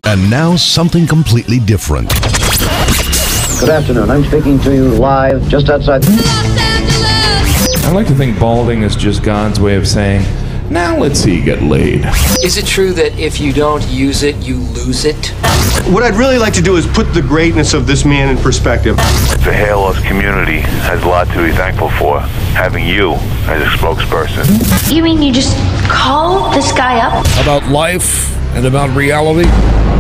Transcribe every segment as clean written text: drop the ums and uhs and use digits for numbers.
And now something completely different. Good afternoon. I'm speaking to you live just outside Los Angeles. I like to think balding is just God's way of saying, now let's see you get laid. Is it true that if you don't use it, you lose it? What I'd really like to do is put the greatness of this man in perspective. The hair loss community has a lot to be thankful for, having you as a spokesperson. You mean you just call this guy up? About life and about reality?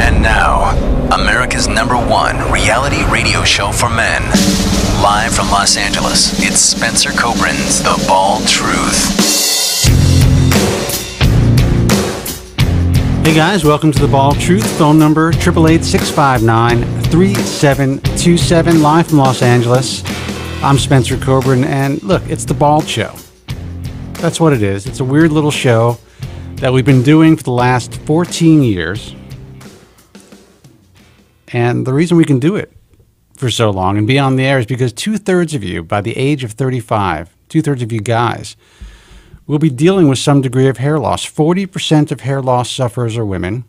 And now, America's #1 reality radio show for men. Live from Los Angeles, it's Spencer Kobren's The Bald Truth. Hey guys, welcome to The Bald Truth. Phone number 888-659-3727, live from Los Angeles. I'm Spencer Kobren, and look, it's The Bald Show. That's what it is. It's a weird little show that we've been doing for the last 14 years. And the reason we can do it for so long and be on the air is because 2/3 of you, by the age of 35, 2/3 of you guys, will be dealing with some degree of hair loss. 40% of hair loss sufferers are women.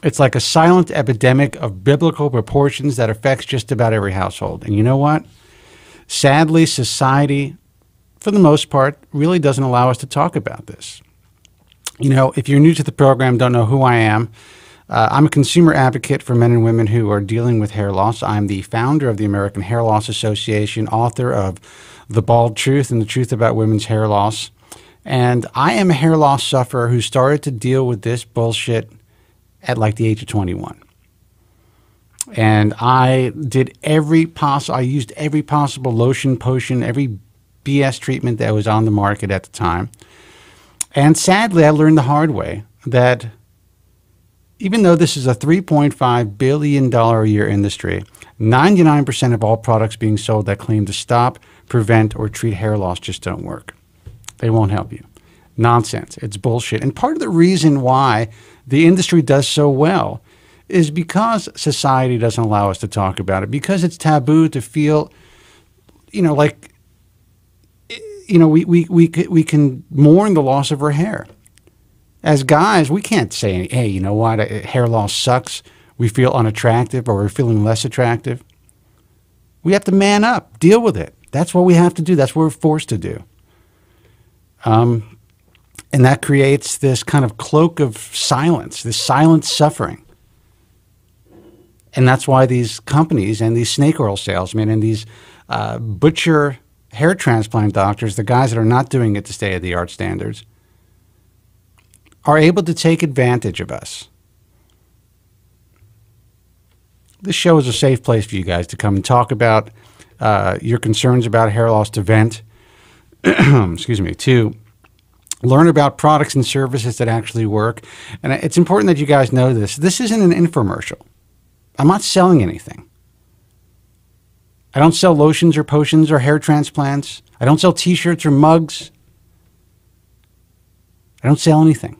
It's like a silent epidemic of biblical proportions that affects just about every household. And you know what? Sadly, society, for the most part, really doesn't allow us to talk about this. You know, if you're new to the program, don't know who I am, I'm a consumer advocate for men and women who are dealing with hair loss. I'm the founder of the American Hair Loss Association, author of The Bald Truth and the Truth About Women's Hair Loss. And I am a hair loss sufferer who started to deal with this bullshit at like the age of 21. And I did I used every possible lotion, potion, every BS treatment that was on the market at the time. And sadly, I learned the hard way that even though this is a $3.5 billion a year industry, 99% of all products being sold that claim to stop, prevent, or treat hair loss just don't work. They won't help you. Nonsense. It's bullshit. And part of the reason why the industry does so well is because society doesn't allow us to talk about it, because it's taboo to feel, like, we can mourn the loss of our hair. As guys, we can't say, hey, you know what, hair loss sucks. We feel unattractive or we're feeling less attractive. We have to man up, deal with it. That's what we have to do. That's what we're forced to do. And that creates this kind of cloak of silence, this silent suffering. And that's why these companies and these snake oil salesmen and these butcher hair transplant doctors, the guys that are not doing it to state-of-the-art standards, are able to take advantage of us. This show is a safe place for you guys to come and talk about your concerns about hair loss, to vent, excuse me, to learn about products and services that actually work. And it's important that you guys know this. This isn't an infomercial. I'm not selling anything. I don't sell lotions or potions or hair transplants. I don't sell T-shirts or mugs. I don't sell anything.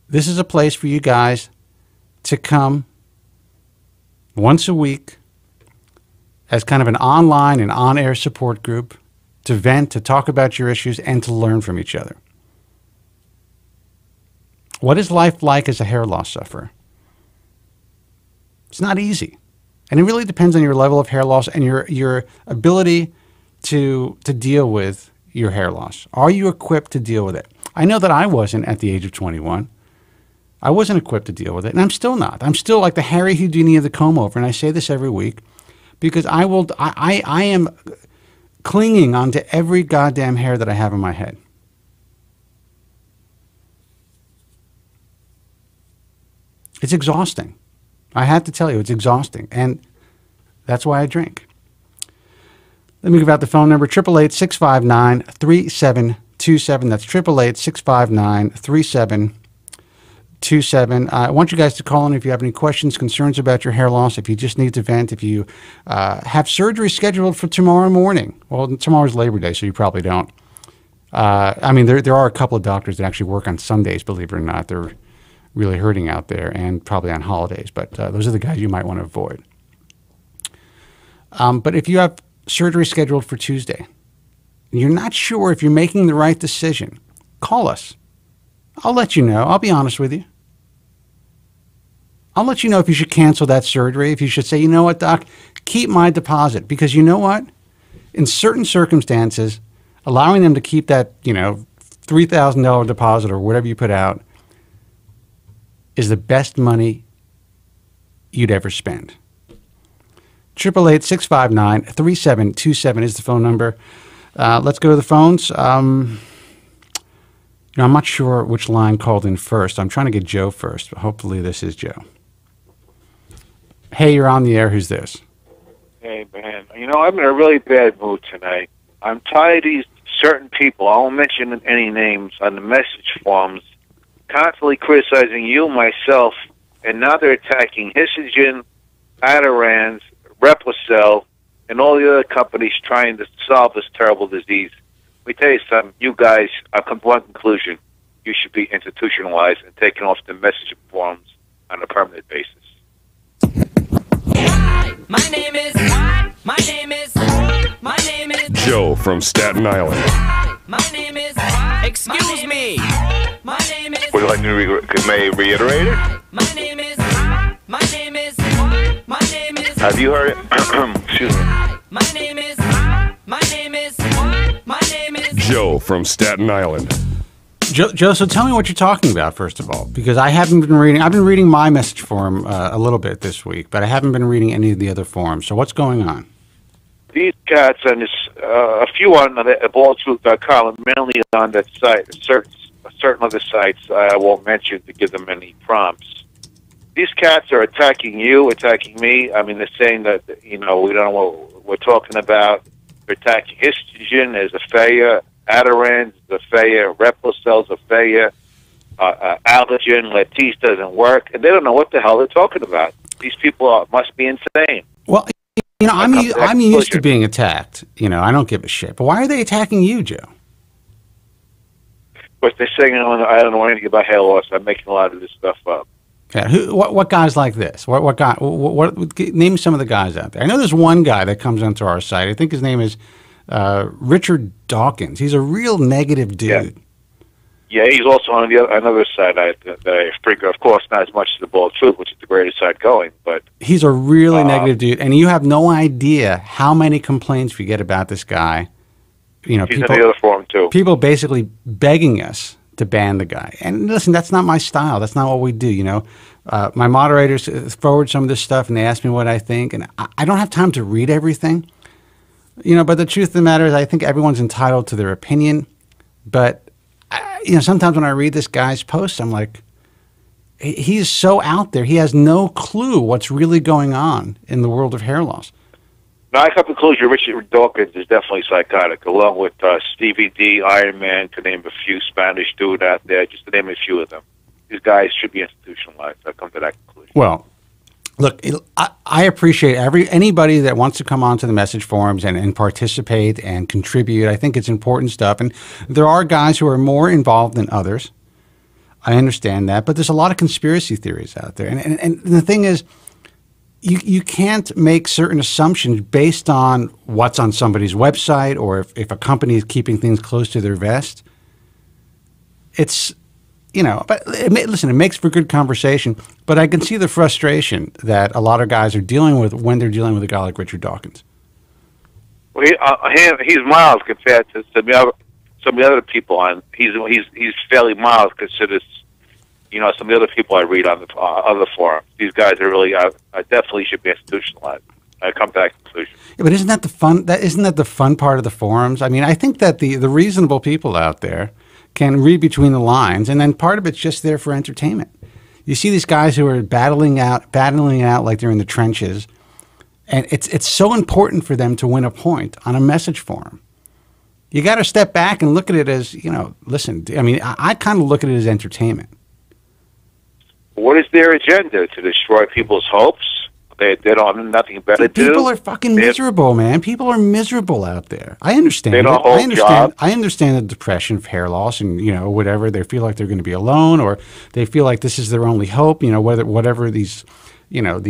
This is a place for you guys to come once a week as kind of an online and on-air support group to vent, to talk about your issues, and to learn from each other. What is life like as a hair loss sufferer? It's not easy. And it really depends on your level of hair loss and your ability to deal with your hair loss. Are you equipped to deal with it? I know that I wasn't at the age of 21. I wasn't equipped to deal with it, and I'm still not. I'm still like the Harry Houdini of the comb-over, and I say this every week because I am clinging onto every goddamn hair that I have in my head. It's exhausting. I have to tell you, it's exhausting, and that's why I drink. Let me give out the phone number, 888-659-3727. That's 888-659-3727. I want you guys to call in if you have any questions, concerns about your hair loss, if you just need to vent, if you have surgery scheduled for tomorrow morning. Well, tomorrow's Labor Day, so you probably don't. I mean, there are a couple of doctors that actually work on Sundays, believe it or not. They're really hurting out there, and probably on holidays, but those are the guys you might want to avoid. But if you have surgery scheduled for Tuesday, and you're not sure if you're making the right decision, call us. I'll let you know. I'll be honest with you. I'll let you know if you should cancel that surgery, if you should say, you know what, doc, keep my deposit. Because you know what? In certain circumstances, allowing them to keep that, $3,000 deposit or whatever you put out is the best money you'd ever spend. 888-659-3727 is the phone number. Let's go to the phones. I'm not sure which line called in first. I'm trying to get Joe first, but hopefully this is Joe. Hey, you're on the air. Who's this? Hey, man. I'm in a really bad mood tonight. I'm tired of these certain people, I won't mention any names, on the message forums, constantly criticizing you, myself, and now they're attacking Histogen, Adirans, Replacel, and all the other companies trying to solve this terrible disease. Let me tell you something. You guys, I've come to one conclusion. You should be institutionalized and taken off the message forums on a permanent basis. My name is Joe from Staten Island. My name is excuse me. My name is Would you like to may I reiterate it? My name is Have you heard it? Excuse me. My name is Joe from Staten Island. Joe, so tell me what you're talking about, first of all, because I haven't been reading. I've been reading my message forum a little bit this week, but I haven't been reading any of the other forums. So what's going on? These cats, and a few on baldtruth.com, and mainly on that site, certain other sites I won't mention to give them any prompts. These cats are attacking you, attacking me. I mean, they're saying that, we don't know what we're talking about. They're attacking Histogen as a failure, Adirans as a failure, Replacel as a failure, Allergen, Latisse doesn't work, and they don't know what the hell they're talking about. These people must be insane. Well, I'm used to being attacked. I don't give a shit. But why are they attacking you, Joe? But they're saying I don't know anything about hair loss. I'm making a lot of this stuff up. Yeah, what guys like this? What guy? Name some of the guys out there. I know there's one guy that comes onto our site. I think his name is Richard Dawkins. He's a real negative dude. Yeah, he's also on another side that I freak. Of course, not as much as the Bald Truth, which is the greatest side going. But he's a really negative dude, and you have no idea how many complaints we get about this guy. He's in the other forum too. People basically begging us to ban the guy. And listen, that's not my style. That's not what we do. My moderators forward some of this stuff, and they ask me what I think, and I don't have time to read everything. But the truth of the matter is, I think everyone's entitled to their opinion. But sometimes when I read this guy's posts, I'm like, he's so out there. He has no clue what's really going on in the world of hair loss. Now, I come to the conclusion Richard Dawkins is definitely psychotic, along with Stevie D, Iron Man, to name a few, Spanish dude out there, just to name a few of them. These guys should be institutionalized. I come to that conclusion. Well, look, I appreciate anybody that wants to come onto the message forums and participate and contribute. I think it's important stuff. And there are guys who are more involved than others. I understand that. But there's a lot of conspiracy theories out there. And the thing is, you can't make certain assumptions based on what's on somebody's website or if a company is keeping things close to their vest. It's, but listen, it makes for good conversation. But I can see the frustration that a lot of guys are dealing with when they're dealing with a guy like Richard Dawkins. Well, he's mild compared to some of the other people on. He's fairly mild considered. Some of the other people I read on the other forums. These guys are really, I definitely should be institutionalized. I come to that conclusion. Yeah, but isn't that the fun? Isn't that the fun part of the forums? I mean, I think that the reasonable people out there can read between the lines, and then part of it's just there for entertainment. You see these guys who are battling it out like they're in the trenches, and it's so important for them to win a point on a message forum. You got to step back and look at it as, listen. I mean, I kind of look at it as entertainment. What is their agenda? To destroy people's hopes? They don't have nothing better to do? People are fucking miserable, man. People are miserable out there. I understand. They don't hold jobs. I understand the depression of hair loss and, whatever. They feel like they're going to be alone, or they feel like this is their only hope, whatever these new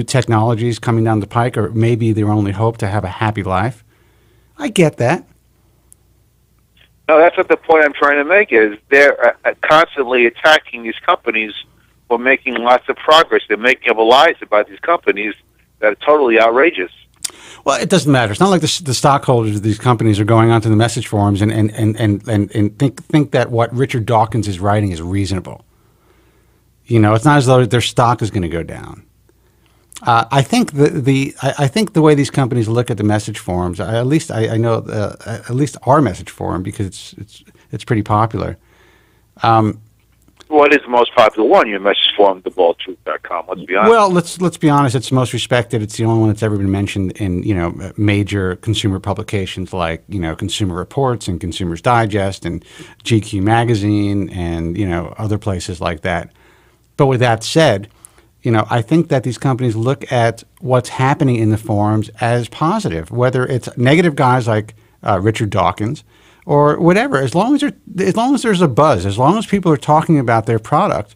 technologies coming down the pike are maybe their only hope to have a happy life. I get that. No, that's what the point I'm trying to make is they're constantly attacking these companies we're making lots of progress. They're making up lies about these companies that are totally outrageous. Well, it doesn't matter. It's not like the stockholders of these companies are going onto the message forums and think that what Richard Dawkins is writing is reasonable. You know, it's not as though their stock is going to go down. I think I think the way these companies look at the message forums, at least I know at least our message forum, because it's pretty popular. What is the most popular one? Your message forum, thebaldtruth.com. Let's be honest. Well, let's be honest. It's the most respected. It's the only one that's ever been mentioned in major consumer publications like Consumer Reports and Consumer's Digest and GQ magazine and other places like that. But with that said, I think that these companies look at what's happening in the forums as positive, whether it's negative guys like Richard Dawkins or whatever. As long as there's a buzz, as long as people are talking about their product,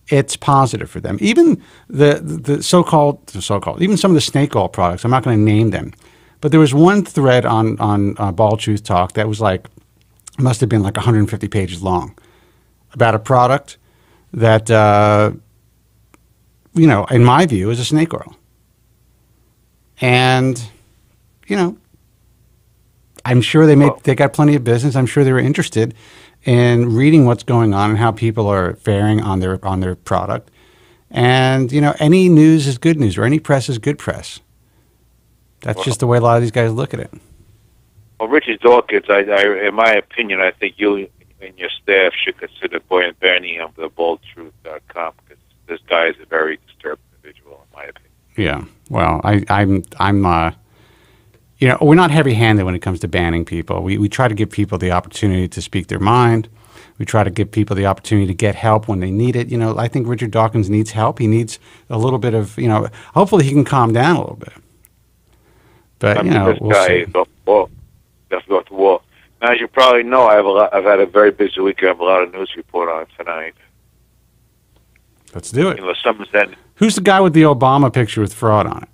it's positive for them. Even the so-called, even some of the snake oil products. I'm not going to name them, but there was one thread on Bald Truth Talk that was must have been 150 pages long about a product that in my view is a snake oil, and I'm sure they got plenty of business. I'm sure they were interested in reading what's going on and how people are faring on their product. And any news is good news, or any press is good press. That's just the way a lot of these guys look at it. Well, Richard Dawkins, in my opinion, I think you and your staff should consider banning him for thebaldtruth.com, because this guy is a very disturbed individual, in my opinion. Yeah. Well, I'm we're not heavy-handed when it comes to banning people. We try to give people the opportunity to speak their mind. We try to give people the opportunity to get help when they need it. I think Richard Dawkins needs help. He needs a little bit of, hopefully he can calm down a little bit. But, we'll see. Definitely off the wall. Now, as you probably know, I've had a very busy week. I have a lot of news to report on tonight. Let's do it. Then, who's the guy with the Obama picture with fraud on it?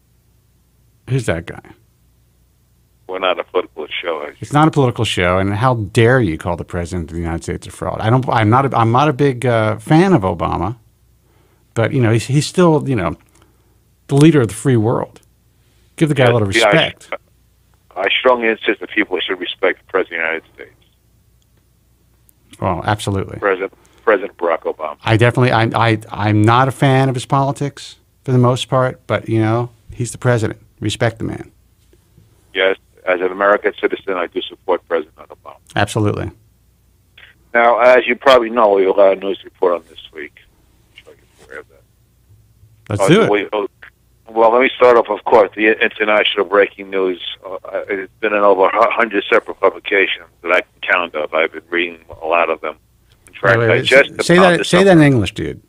Who's that guy? We're not a political show. It's not a political show, and how dare you call the president of the United States a fraud? I'm not a big fan of Obama, but he's still the leader of the free world. Give the guy a little respect. I strongly insist that people should respect the president of the United States. Well, absolutely. President Barack Obama. I'm not a fan of his politics for the most part, but he's the president. Respect the man. Yes. As an American citizen, I do support President Obama. Absolutely. Now, as you probably know, we have a lot of news to report on this week. I'm sure you're aware of that. Let's do it. Well, let me start off, of course, the international breaking news. It's been in over 100 separate publications that I can count of. I've been reading a lot of them. Say that in English, dude.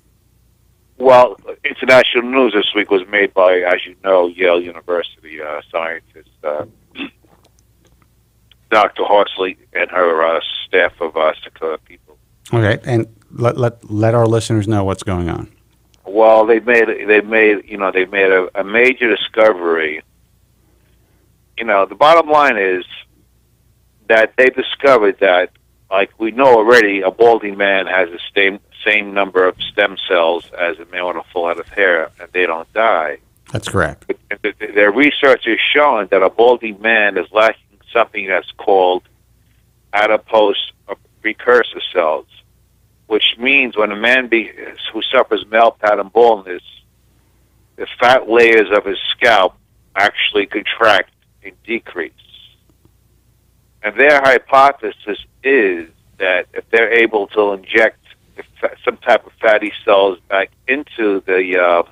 Well, international news this week was made by, as you know, Yale University scientist Dr. Horsley and her staff of 6 other people. Okay, and let our listeners know what's going on. Well, they made a major discovery. The bottom line is that they discovered that, like we know already, a balding man has the same number of stem cells as a man with a full head of hair, and they don't die. That's correct. But their research is showing that a balding man is lacking something that's called adipose precursor cells, which means when a man who suffers male pattern baldness, the fat layers of his scalp actually contract and decrease. And their hypothesis is that if they're able to inject some type of fatty cells back into the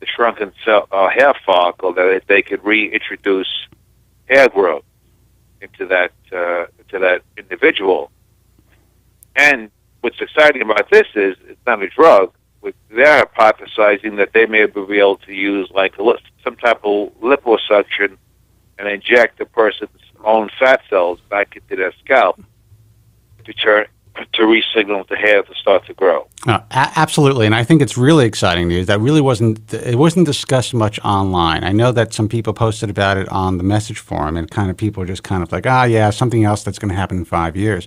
shrunken cell, hair follicle, that they could reintroduce hair growth into that individual. And what's exciting about this is it's not a drug. They're hypothesizing that they may be able to use some type of liposuction and inject the person's own fat cells back into their scalp to re-signal the hair to start to grow. Absolutely, and I think it's really exciting news. That really wasn't discussed much online. I know that some people posted about it on the message forum, and people are just like, yeah, something else that's going to happen in 5 years.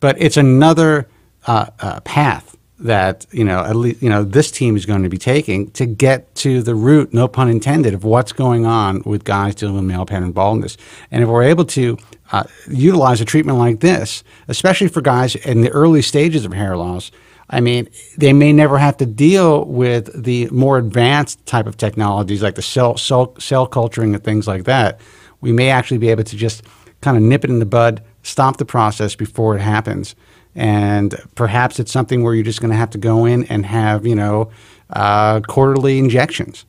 But it's another path that, at least, this team is going to be taking to get to the root, no pun intended, of what's going on with guys dealing with male pattern baldness. And if we're able to utilize a treatment like this, especially for guys in the early stages of hair loss, I mean, they may never have to deal with the more advanced type of technologies like the cell culturing and things like that. We may actually be able to just kind of nip it in the bud, stop the process before it happens. And perhaps it's something where you're just going to have to go in and have, quarterly injections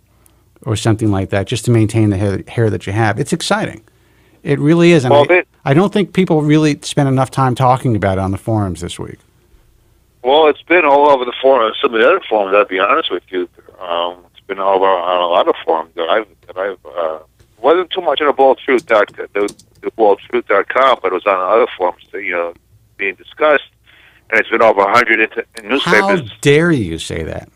or something like that just to maintain the hair that you have. It's exciting. It really is. And I don't think people really spend enough time talking about it on the forums this week. Well, it's been all over the forum. Some of the other forums, I'll be honest with you. It's been all over on a lot of forums that I've wasn't too much on the baldtruth.com, but it was on other forums, being discussed. And it's been over 100 in newspapers. How dare you say that?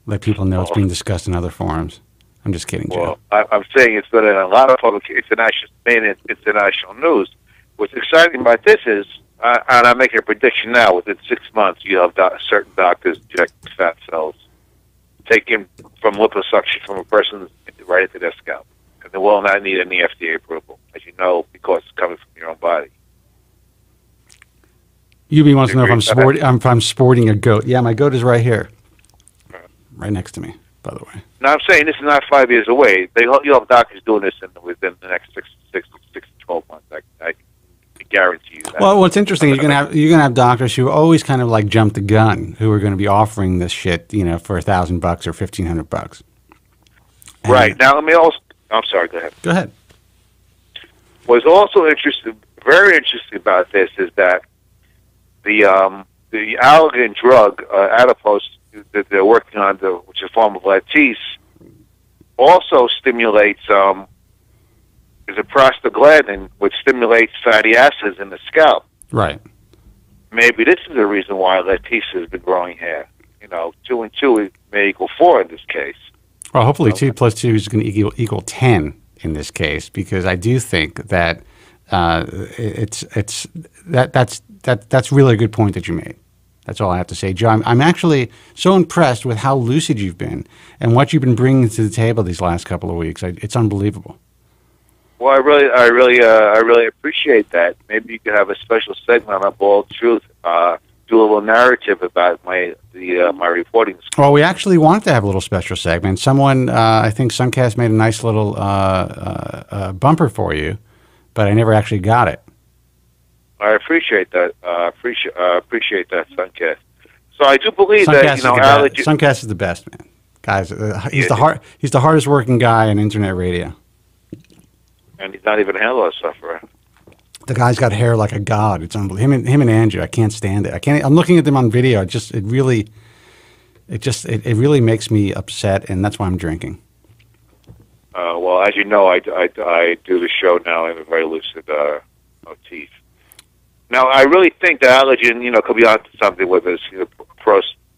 Let people know it's being discussed in other forums. I'm just kidding, Joe. Well, I'm saying it's been in a lot of public international news. What's exciting about this is, and I'm making a prediction now, within 6 months, you have certain doctors inject fat cells, taken from liposuction from a person right into their scalp. And they will not need any FDA approval, as you know, because it's coming from your own body. UB wants to know if I'm sporting a goat. Yeah, my goat is right here. Right next to me, by the way. Now, I'm saying this is not 5 years away. You'll have doctors doing this within the next 6 to 12 months. I guarantee you that. Well, what's interesting, you're gonna have doctors who always kind of like jump the gun, who are going to be offering this shit, for $1,000 or $1,500. Right. Now, let me also. I'm sorry. Go ahead. Go ahead. What's also very interesting about this is that the allergen drug adipose that they're working on, which is a form of lattice, also stimulates is a prostaglandin, which stimulates fatty acids in the scalp. Right. Maybe this is the reason why lattice has been growing hair. 2 and 2 may equal 4 in this case. Well, hopefully 2 plus 2 is going to equal 10 in this case, because I do think that that's really a good point that you made. That's all I have to say, Joe. I'm actually so impressed with how lucid you've been and what you've been bringing to the table these last couple of weeks. It's unbelievable. Well, I really appreciate that. Maybe you could have a special segment on Bald Truth. Do a little narrative about my reporting. Well, we actually wanted to have a little special segment. Someone, I think Sunkast made a nice little bumper for you, but I never actually got it. I appreciate that. Appreciate that, Sunkast. So I do believe Sunkast that Sunkast is the best, man. Guys, he's the hardest working guy in internet radio. And he's not even a hair loss sufferer. The guy's got hair like a god. It's unbelievable. Him and Andrew, I can't stand it. I'm looking at them on video. It really makes me upset, and that's why I'm drinking. Well, as you know, I do the show now in a very lucid motif. Now, I really think that allergen, could be onto something with this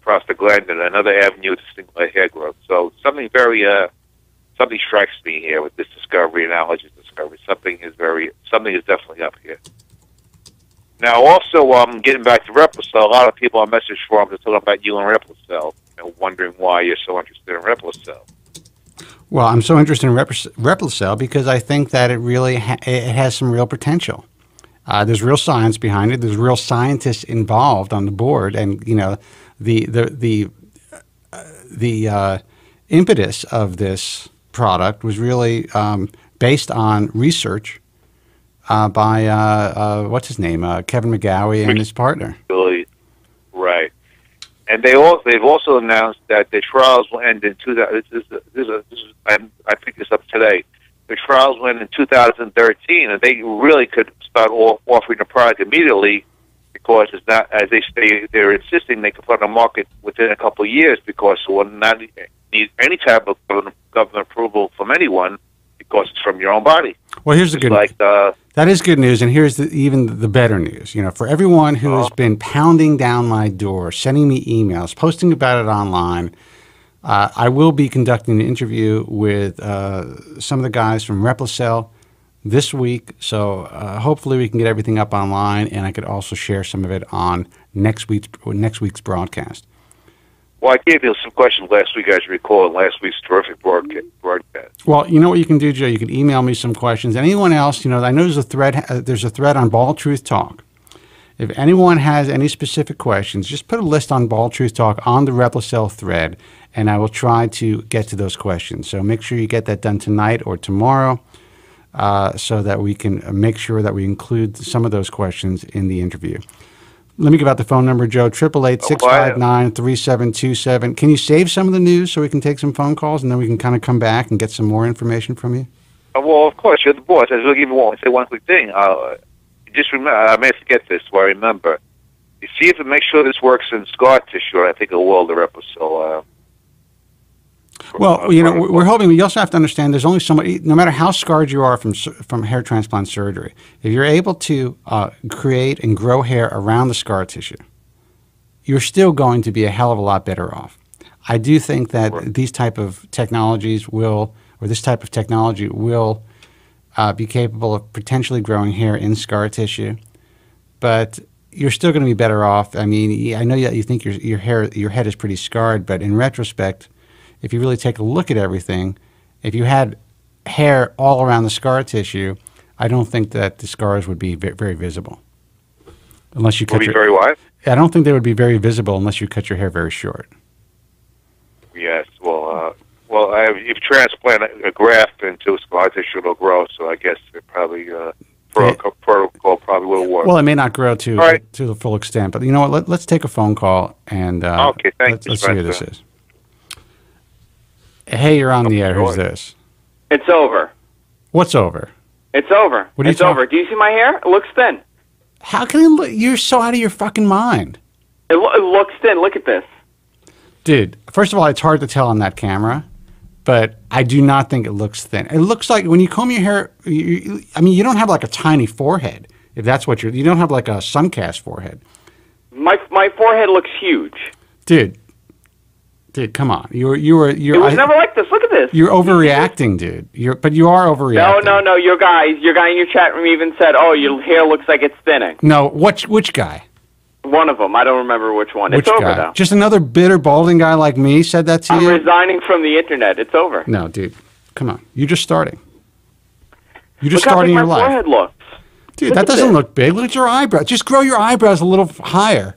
prostaglandin, another avenue to stimulate hair growth. So something strikes me here with this discovery and allergen discovery. Something is definitely up here. Now, also, getting back to Replacel, a lot of people on message forums are talking about you and Replacel, wondering why you're so interested in Replacel. Well, I'm so interested in Replacel because I think that it really it has some real potential. There's real science behind it. There's real scientists involved on the board, and the impetus of this product was really based on research by what's his name, Kevin McGowie and his partner. Right, and they've also announced that the trials will end in 2000. I picked this up today. The trials will end in 2013, and they really could start offering the product immediately because it's not, as they're insisting they can put it on the market within a couple of years because it will not need any type of government approval from anyone because it's from your own body. Well, here's the good news. That is good news, and here's even the better news. For everyone who has been pounding down my door, sending me emails, posting about it online, I will be conducting an interview with some of the guys from Replacel this week, so hopefully we can get everything up online, and I could also share some of it on next week's broadcast. Well, I gave you some questions last week, as you recall, in last week's terrific broadcast. Well, you know what you can do, Joe? You can email me some questions. Anyone else, I know there's a thread on Bald Truth Talk. If anyone has any specific questions, just put a list on Bald Truth Talk on the Rebel Cell thread, and I will try to get to those questions. So make sure you get that done tonight or tomorrow so that we can make sure that we include some of those questions in the interview. Let me give out the phone number, Joe, 888-659-3727. Can you save some of the news so we can take some phone calls, and then we can kind of come back and get some more information from you? Well, of course, you're the boss. I will give you say one quick thing. Just remember, I may forget this, so I remember. You see if it makes sure this works in scar tissue, I think it will, the Reposol. Well, we're hoping. You also have to understand there's only so much, no matter how scarred you are from hair transplant surgery, if you're able to create and grow hair around the scar tissue, you're still going to be a hell of a lot better off. I do think that these type of technologies will, or this type of technology will be capable of potentially growing hair in scar tissue, but you're still going to be better off. I mean, I know that you think your head is pretty scarred, but in retrospect, if you really take a look at everything, if you had hair all around the scar tissue, I don't think that the scars would be very visible. Unless you cut your very wide? I don't think they would be very visible unless you cut your hair very short. Yes, well, if you transplant a graft into scar tissue, it'll grow, so I guess it probably, protocol probably will work. Well, it may not grow to the full extent, but you know what, let's take a phone call, and okay, thank you, let's see who this is. Hey, you're on the air. Who's this? It's over. What's over? It's over. It's over. Do you see my hair? It looks thin. How can it look? You're so out of your fucking mind. It looks thin. Look at this. Dude, first of all, it's hard to tell on that camera, but I do not think it looks thin. It looks like when you comb your hair, you don't have like a tiny forehead, if that's what you don't have like a Sunkast forehead. My forehead looks huge. Dude, come on. It was never like this. Look at this. You're overreacting, dude. But you are overreacting. No. Your guy in your chat room even said, "Oh, your hair looks like it's thinning." No, which guy? One of them. I don't remember which one. Which it's over guy? though. Just another bitter balding guy like me said that to you? I'm resigning from the internet. It's over. No, dude. Come on. You're just starting. You're just starting your life. Look how big my forehead looks. Dude, that doesn't look big. Look at your eyebrows. Just grow your eyebrows a little higher,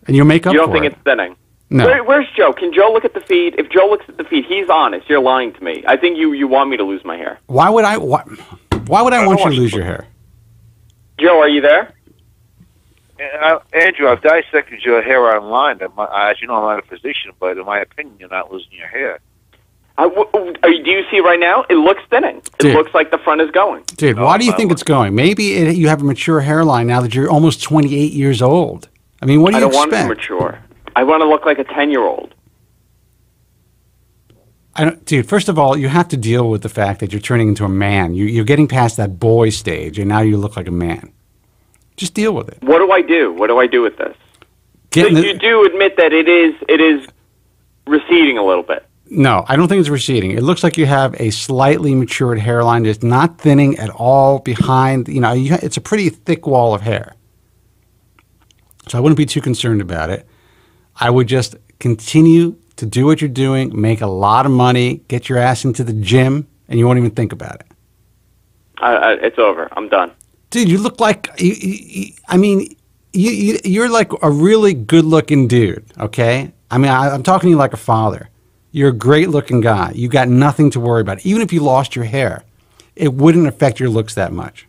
and you'll make up for it. You don't think it's thinning? No. Where's Joe? Can Joe look at the feed? If Joe looks at the feed, he's honest. You're lying to me. I think you want me to lose my hair. Why would I want you to lose your hair? Joe, are you there? Andrew, I've dissected your hair online. As you know, I'm not a physician, but in my opinion, you're not losing your hair. Do you see right now? It looks thinning. It looks like the front is going. Dude, why do you think it's going? Maybe you have a mature hairline now that you're almost 28 years old. I mean, what do you expect? I don't want to mature. I want to look like a 10-year-old. Dude, first of all, you have to deal with the fact that you're turning into a man. You're getting past that boy stage, and now you look like a man. Just deal with it. What do I do? What do I do with this? You do admit that it is receding a little bit. No, I don't think it's receding. It looks like you have a slightly matured hairline. It's not thinning at all behind. It's a pretty thick wall of hair. So I wouldn't be too concerned about it. I would just continue to do what you're doing, make a lot of money, get your ass into the gym, and you won't even think about it. It's over. I'm done. Dude, you look like, you're like a really good-looking dude, okay? I mean, I'm talking to you like a father. You're a great-looking guy. You got nothing to worry about. Even if you lost your hair, it wouldn't affect your looks that much.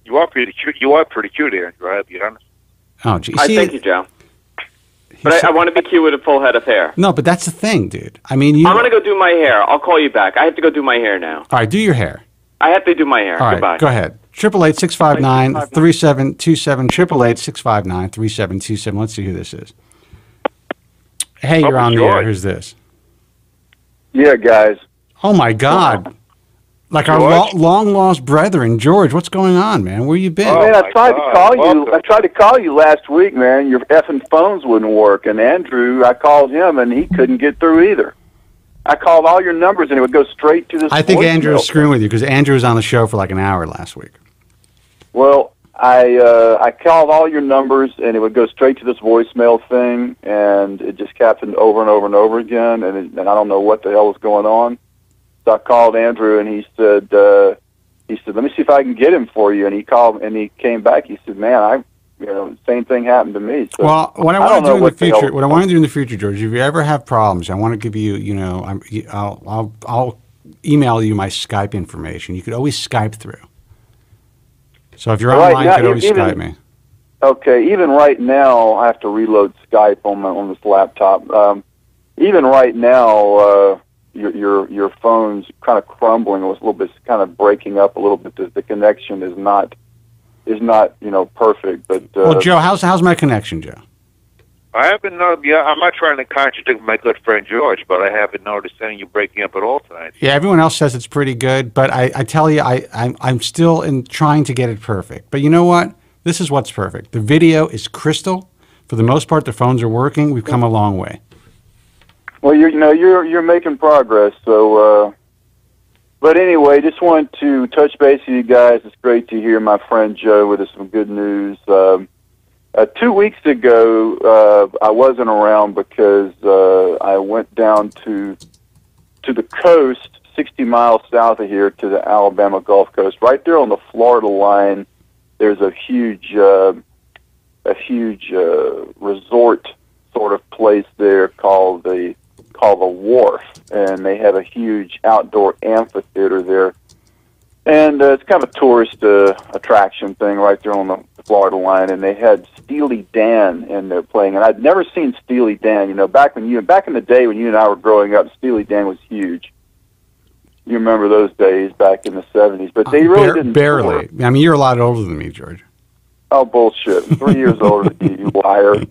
You are pretty cute. You are pretty cute, Andrew. I'll be honest. Oh, geez. Thank you, Joe. But I want to be cute with a full head of hair. No, but that's the thing, dude. I mean, I'm going to go do my hair. I'll call you back. I have to go do my hair now. All right, do your hair. I have to do my hair. All right, Goodbye. Go ahead. 888-659-3727. 888-659-3727. Let's see who this is. Hey, you're on the air. Who's this? Yeah, guys. Oh, my God. Like our long-lost brethren. George, what's going on, man? Where you been? Oh, man, I tried to call you. I tried to call you last week, man. Your effing phones wouldn't work. And Andrew, I called him, and he couldn't get through either. I called all your numbers, and it would go straight to this. I think Andrew was screwing with you because Andrew was on the show for like an hour last week. Well, I called all your numbers, and it would go straight to this voicemail thing, and it just happened over and over and over again, and I don't know what the hell was going on. So I called Andrew, and he said, let me see if I can get him for you. And he called, and he came back. He said, man, same thing happened to me. So well, what I want to do in the future, George, if you ever have problems, I want to give you, I'll email you my Skype information. You could always Skype through. So if you're online, you could always Skype me. Okay, even right now, I have to reload Skype on this laptop. Even right now, your phone's kind of crumbling. It was a little bit, kind of breaking up a little bit. The connection is not perfect. But well, Joe, how's my connection, Joe? I haven't noticed. Yeah, I'm not trying to contradict my good friend George, but I haven't noticed any you breaking up at all tonight. Yeah, everyone else says it's pretty good, but I tell you, I'm still trying to get it perfect. But you know what? This is what's perfect. The video is crystal. For the most part, the phones are working. We've come a long way. Well, you're making progress. So, but anyway, just wanted to touch base with you guys. It's great to hear my friend Joe with some good news. 2 weeks ago, I wasn't around because I went down to the coast, 60 miles south of here, to the Alabama Gulf Coast. Right there on the Florida line, there's a huge resort sort of place there called the Wharf, and they have a huge outdoor amphitheater there. And it's kind of a tourist attraction thing right there on the Florida line, and they had Steely Dan in there playing, and I'd never seen Steely Dan. Back in the day when you and I were growing up, Steely Dan was huge. You remember those days back in the 70s, but they really didn't. Barely. I mean, you're a lot older than me, George. Oh, bullshit! 3 years older than you, you liar.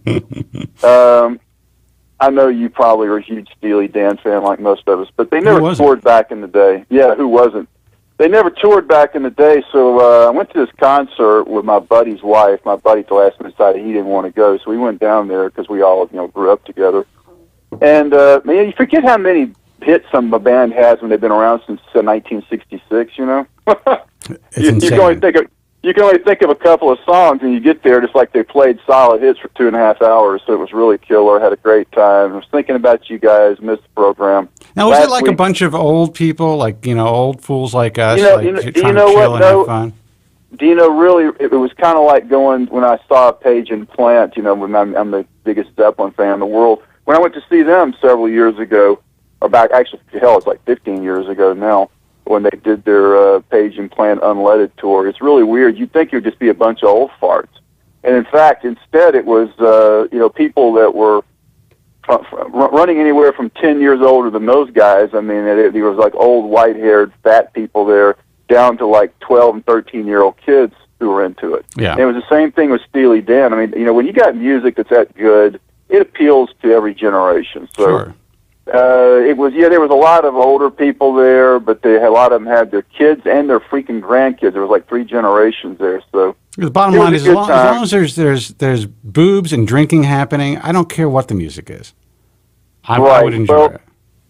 I know you probably are a huge Steely Dan fan, like most of us, but they never toured back in the day. Yeah, who wasn't? They never toured back in the day, so I went to this concert with my buddy's wife. My buddy, at the last minute, decided he didn't want to go, so we went down there because we all, grew up together. And man, you forget how many hits some band has when they've been around since 1966. It's insane. You can only think of a couple of songs, and you get there just like they played solid hits for 2.5 hours. So it was really killer. Had a great time. I was thinking about you guys. Missed the program. Now, was it like a bunch of old people, like old fools like us, trying to chill and have fun? Really, it was kind of like going when I saw Page and Plant. When I'm the biggest Zeppelin fan in the world. When I went to see them several years ago, or back actually, hell, it's like 15 years ago now, when they did their Page and Plant Unleaded tour. It's really weird. You'd think it would just be a bunch of old farts. And in fact, instead it was, people that were running anywhere from 10 years older than those guys. I mean, there was like old white-haired fat people there down to like 12 and 13-year-old kids who were into it. Yeah. And it was the same thing with Steely Dan. I mean, when you got music that's that good, it appeals to every generation. So. Sure. There was a lot of older people there, but a lot of them had their kids and their freaking grandkids. There was like 3 generations there. So the bottom line is, as long as there's boobs and drinking happening, I don't care what the music is. I would enjoy it.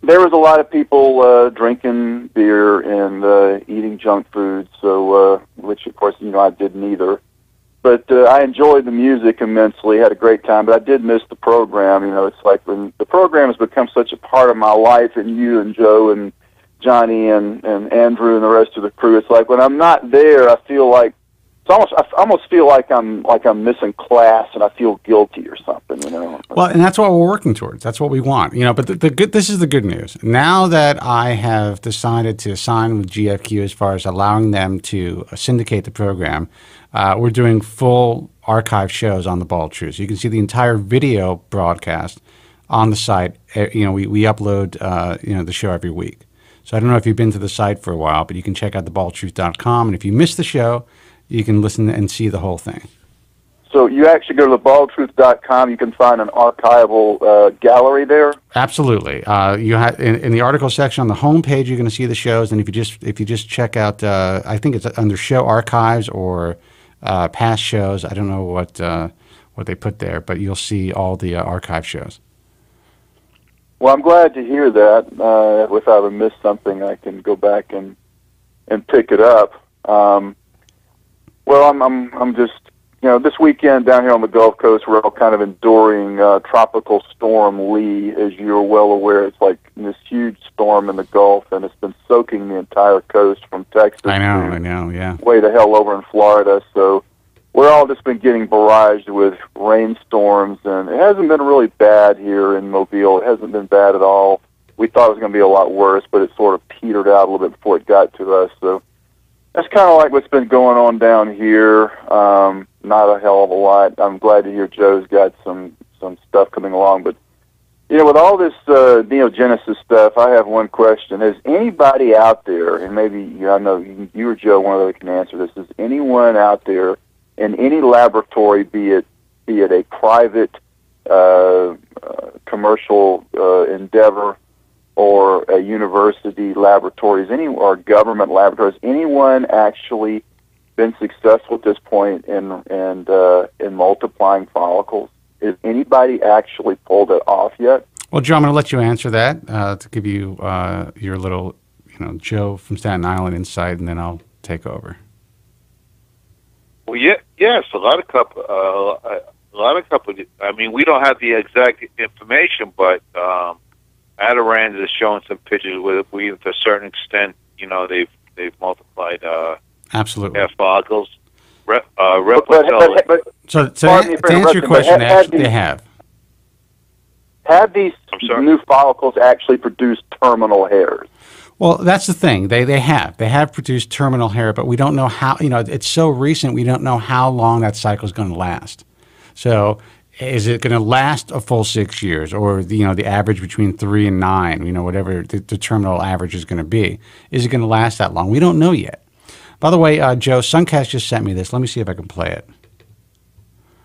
There was a lot of people drinking beer and eating junk food, so which of course I didn't either. But I enjoyed the music immensely, had a great time, but I did miss the program. It's like when the program has become such a part of my life, and you and Joe and Johnny and Andrew and the rest of the crew, it's like when I'm not there, I feel like I almost feel like I'm missing class, and I feel guilty or something. Well, and that's what we're working towards. That's what we want. But this is the good news. Now that I have decided to sign with GFQ as far as allowing them to syndicate the program, we're doing full archive shows on the Bald Truth. So you can see the entire video broadcast on the site. We upload the show every week. So I don't know if you've been to the site for a while, but you can check out thebaldtruth.com, and if you miss the show, you can listen and see the whole thing. So you actually go to thebaldtruth.com. You can find an archival gallery there. Absolutely. You have in the article section on the home page, you're going to see the shows. And if you just check out, I think it's under show archives or past shows. I don't know what they put there, but you'll see all the archive shows. Well, I'm glad to hear that. If I ever missed something, I can go back and pick it up. Well, I'm just, this weekend down here on the Gulf Coast, we're all kind of enduring Tropical Storm Lee. As you're well aware, it's like this huge storm in the Gulf, and it's been soaking the entire coast from Texas. I know, yeah. Way the hell over in Florida. So we're all just been getting barraged with rainstorms, and it hasn't been really bad here in Mobile. It hasn't been bad at all. We thought it was going to be a lot worse, but it sort of petered out a little bit before it got to us. So that's kind of like what's been going on down here. Not a hell of a lot. I'm glad to hear Joe's got some stuff coming along. But, with all this neogenesis stuff, I have one question. Is anybody out there, and maybe I know you or Joe, one of them can answer this, is anyone out there in any laboratory, be it a private commercial endeavor or a university laboratories, or government laboratories, anyone actually been successful at this point in multiplying follicles? Is anybody actually pulled it off yet? Well, Joe, I'm going to let you answer that to give you your little, Joe from Staten Island insight, and then I'll take over. Well, yes, a lot of companies. I mean, we don't have the exact information, but Adirond is showing some pictures where, to a certain extent, they've multiplied. Absolutely. Hair follicles. So to answer your question, they have. Have these new follicles actually produced terminal hairs? Well, that's the thing. They have produced terminal hair, but we don't know how. It's so recent. We don't know how long that cycle is going to last. So, is it going to last a full 6 years, or the average between 3 and 9? Whatever the terminal average is going to be. Is it going to last that long? We don't know yet. By the way, Joe, Sunkast just sent me this. Let me see if I can play it.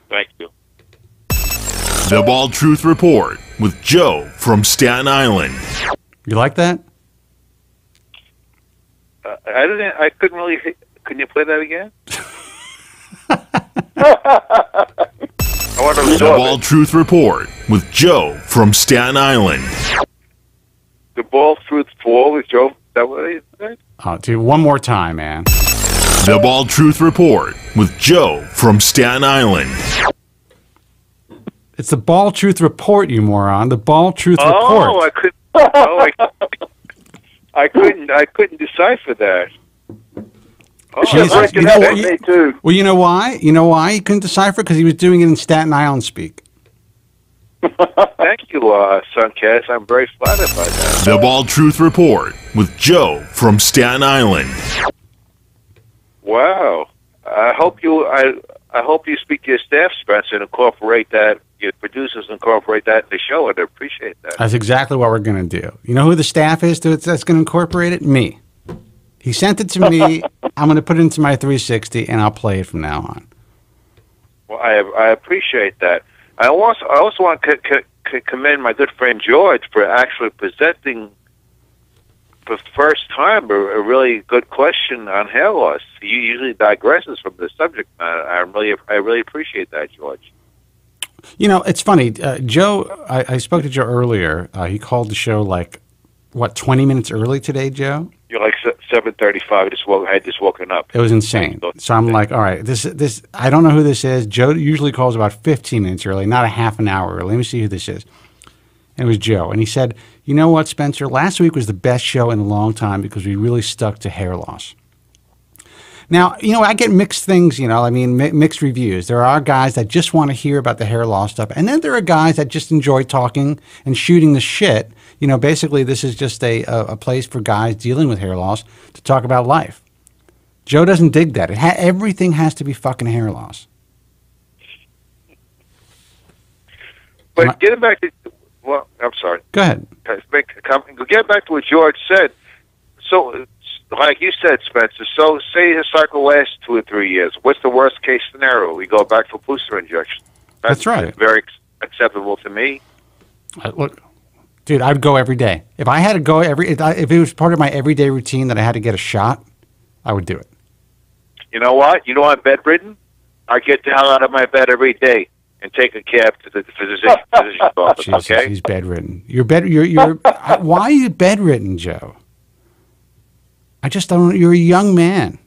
Thank you. The Bald Truth Report with Joe from Staten Island. You like that? I couldn't really. Can you play that again? The Bald Truth Report with Joe from Staten Island. The Bald Truth 4 with Joe. Is that what he said? Dude, one more time, man. The Bald Truth Report with Joe from Staten Island. It's the Bald Truth Report, you moron. The Bald Truth Report. I couldn't decipher that. Me too. Well, you know why? You know why he couldn't decipher? Because he was doing it in Staten Island speak. Thank you, Sunkast. I'm very flattered by that. The Bald Truth Report with Joe from Staten Island. Wow. I hope you speak to your staff, Spencer, and incorporate that. Your producers incorporate that in the show, and I appreciate that. That's exactly what we're going to do. You know who the staff is that's going to incorporate it? Me. He sent it to me. I'm going to put it into my 360, and I'll play it from now on. Well, I appreciate that. I also want to commend my good friend George for actually presenting for the first time a really good question on hair loss. He usually digresses from the subject matter. I really appreciate that, George. It's funny. Joe, I spoke to Joe earlier. He called the show 20 minutes early today, Joe? You're like 7:35. I had just woken up. It was insane. So I'm like, all right, this. I don't know who this is. Joe usually calls about 15 minutes early, not a half an hour early. Let me see who this is. And it was Joe. And he said, you know what, Spencer? Last week was the best show in a long time because we really stuck to hair loss. Now, I get mixed things, mixed reviews. There are guys that just want to hear about the hair loss stuff. And then there are guys that just enjoy talking and shooting the shit. Basically, this is just a place for guys dealing with hair loss to talk about life. Joe doesn't dig that. Everything has to be fucking hair loss. But getting back to, I'm sorry. Go ahead. Get back to what George said. So, like you said, Spencer, so say his cycle lasts 2 or 3 years. What's the worst case scenario? We go back for booster injection. That's right. That's very acceptable to me. Look, dude, I'd go every day. If I had to go if it was part of my everyday routine that I had to get a shot, I would do it. You know what? I'm bedridden. I get the hell out of my bed every day and take a cab to the physician's office. Jesus, okay? He's bedridden. You're why are you bedridden, Joe? I just don't. You're a young man.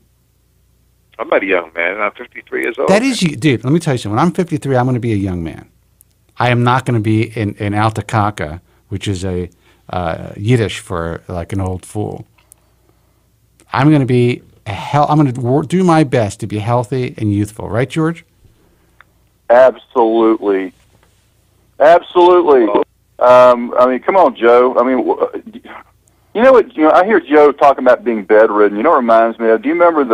I'm not a young man. I'm 53 years old. That is you, dude. Let me tell you something. When I'm 53, I'm going to be a young man. I am not going to be in Altakaka, which is a Yiddish for like an old fool. I'm going to be I'm going to do my best to be healthy and youthful. Right, George? Absolutely. Absolutely. I mean, come on, Joe. I mean, you know what? You know, I hear Joe talking about being bedridden. You know what it reminds me of? Do you remember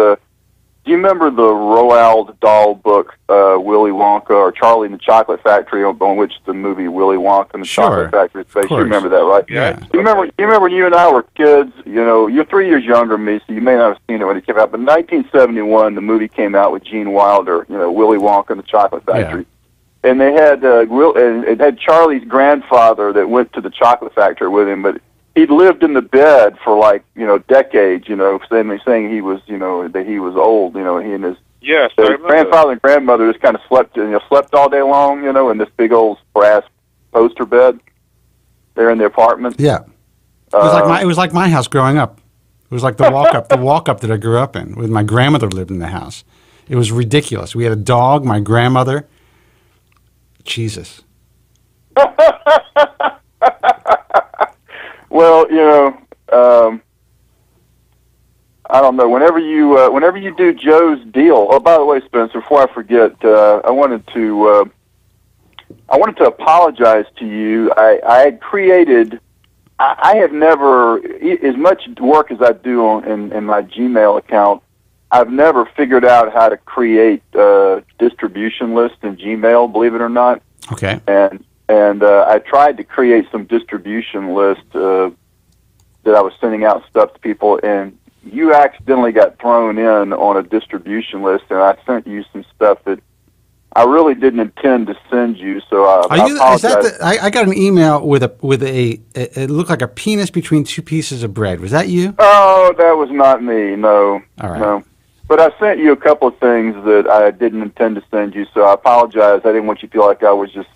the Roald Dahl book, Willy Wonka, or Charlie and the Chocolate Factory, on which the movie Willy Wonka and the Chocolate Factory is based? You remember that, right? Yeah. You remember when you and I were kids? You know, you're 3 years younger than me, so you may not have seen it when it came out. But in 1971, the movie came out with Gene Wilder. You know, Willy Wonka and the Chocolate Factory. Yeah. And they had it had Charlie's grandfather that went to the chocolate factory with him, but he'd lived in the bed for like, you know, decades, you know, saying he was, you know, that he was old, you know, he and his grandfather and grandmother just kind of slept all day long, you know, in this big old brass poster bed there in the apartment. Yeah. It was like my house growing up. It was like the walk up that I grew up in. With my grandmother lived in the house. It was ridiculous. We had a dog, my grandmother. Jesus. Well, you know, I don't know. Whenever you do Joe's deal. Oh, by the way, Spencer, before I forget, I wanted to apologize to you. I had created. I have never, as much work as I do in my Gmail account, I've never figured out how to create distribution lists in Gmail, believe it or not. Okay. And I tried to create some distribution list that I was sending out stuff to people, and you accidentally got thrown in on a distribution list, and I sent you some stuff that I really didn't intend to send you. So I apologize. I got an email with a it looked like a penis between two pieces of bread. Was that you? Oh, that was not me. No. All right. No. But I sent you a couple of things that I didn't intend to send you, so I apologize. I didn't want you to feel like I was just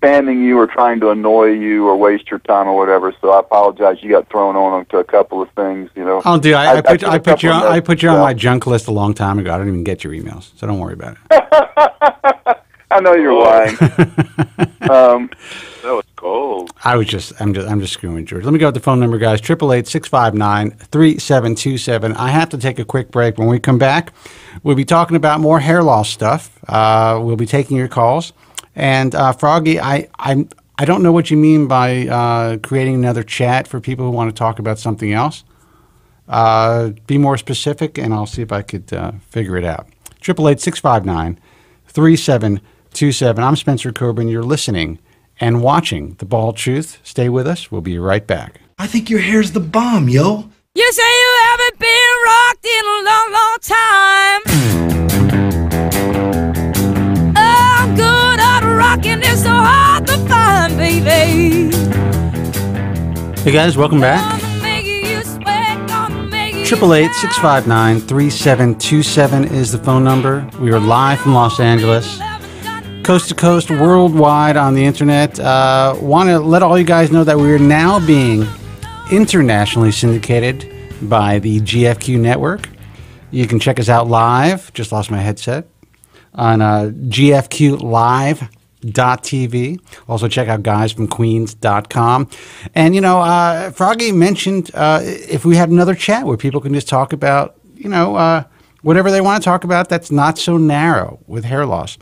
spamming you or trying to annoy you or waste your time or whatever. So I apologize. You got thrown on to a couple of things, you know. Oh, dude, I put you on my junk list a long time ago. I don't even get your emails, so don't worry about it. I know you're lying. That was cold. I'm just screwing with George. Let me go with the phone number, guys. 888-659-3727. I have to take a quick break. When we come back, we'll be talking about more hair loss stuff. We'll be taking your calls. And Froggy, I don't know what you mean by creating another chat for people who want to talk about something else. Be more specific, and I'll see if I could figure it out. 888-659-3727. I'm Spencer Kobren. You're listening and watching The Bald Truth. Stay with us. We'll be right back. I think your hair's the bomb, yo. You say you haven't been rocked in a long, long time. I'm good at rocking. It's so hard to find, baby. Hey, guys. Welcome back. 888-659-3727 is the phone number. We are live from Los Angeles. Coast to coast, worldwide on the internet. Want to let all you guys know that we are now being internationally syndicated by the GFQ network. You can check us out live. Just lost my headset. On gfqlive.tv. Also check out guysfromqueens.com. And, you know, Froggy mentioned if we had another chat where people can just talk about, you know, whatever they want to talk about that's not so narrow with hair loss.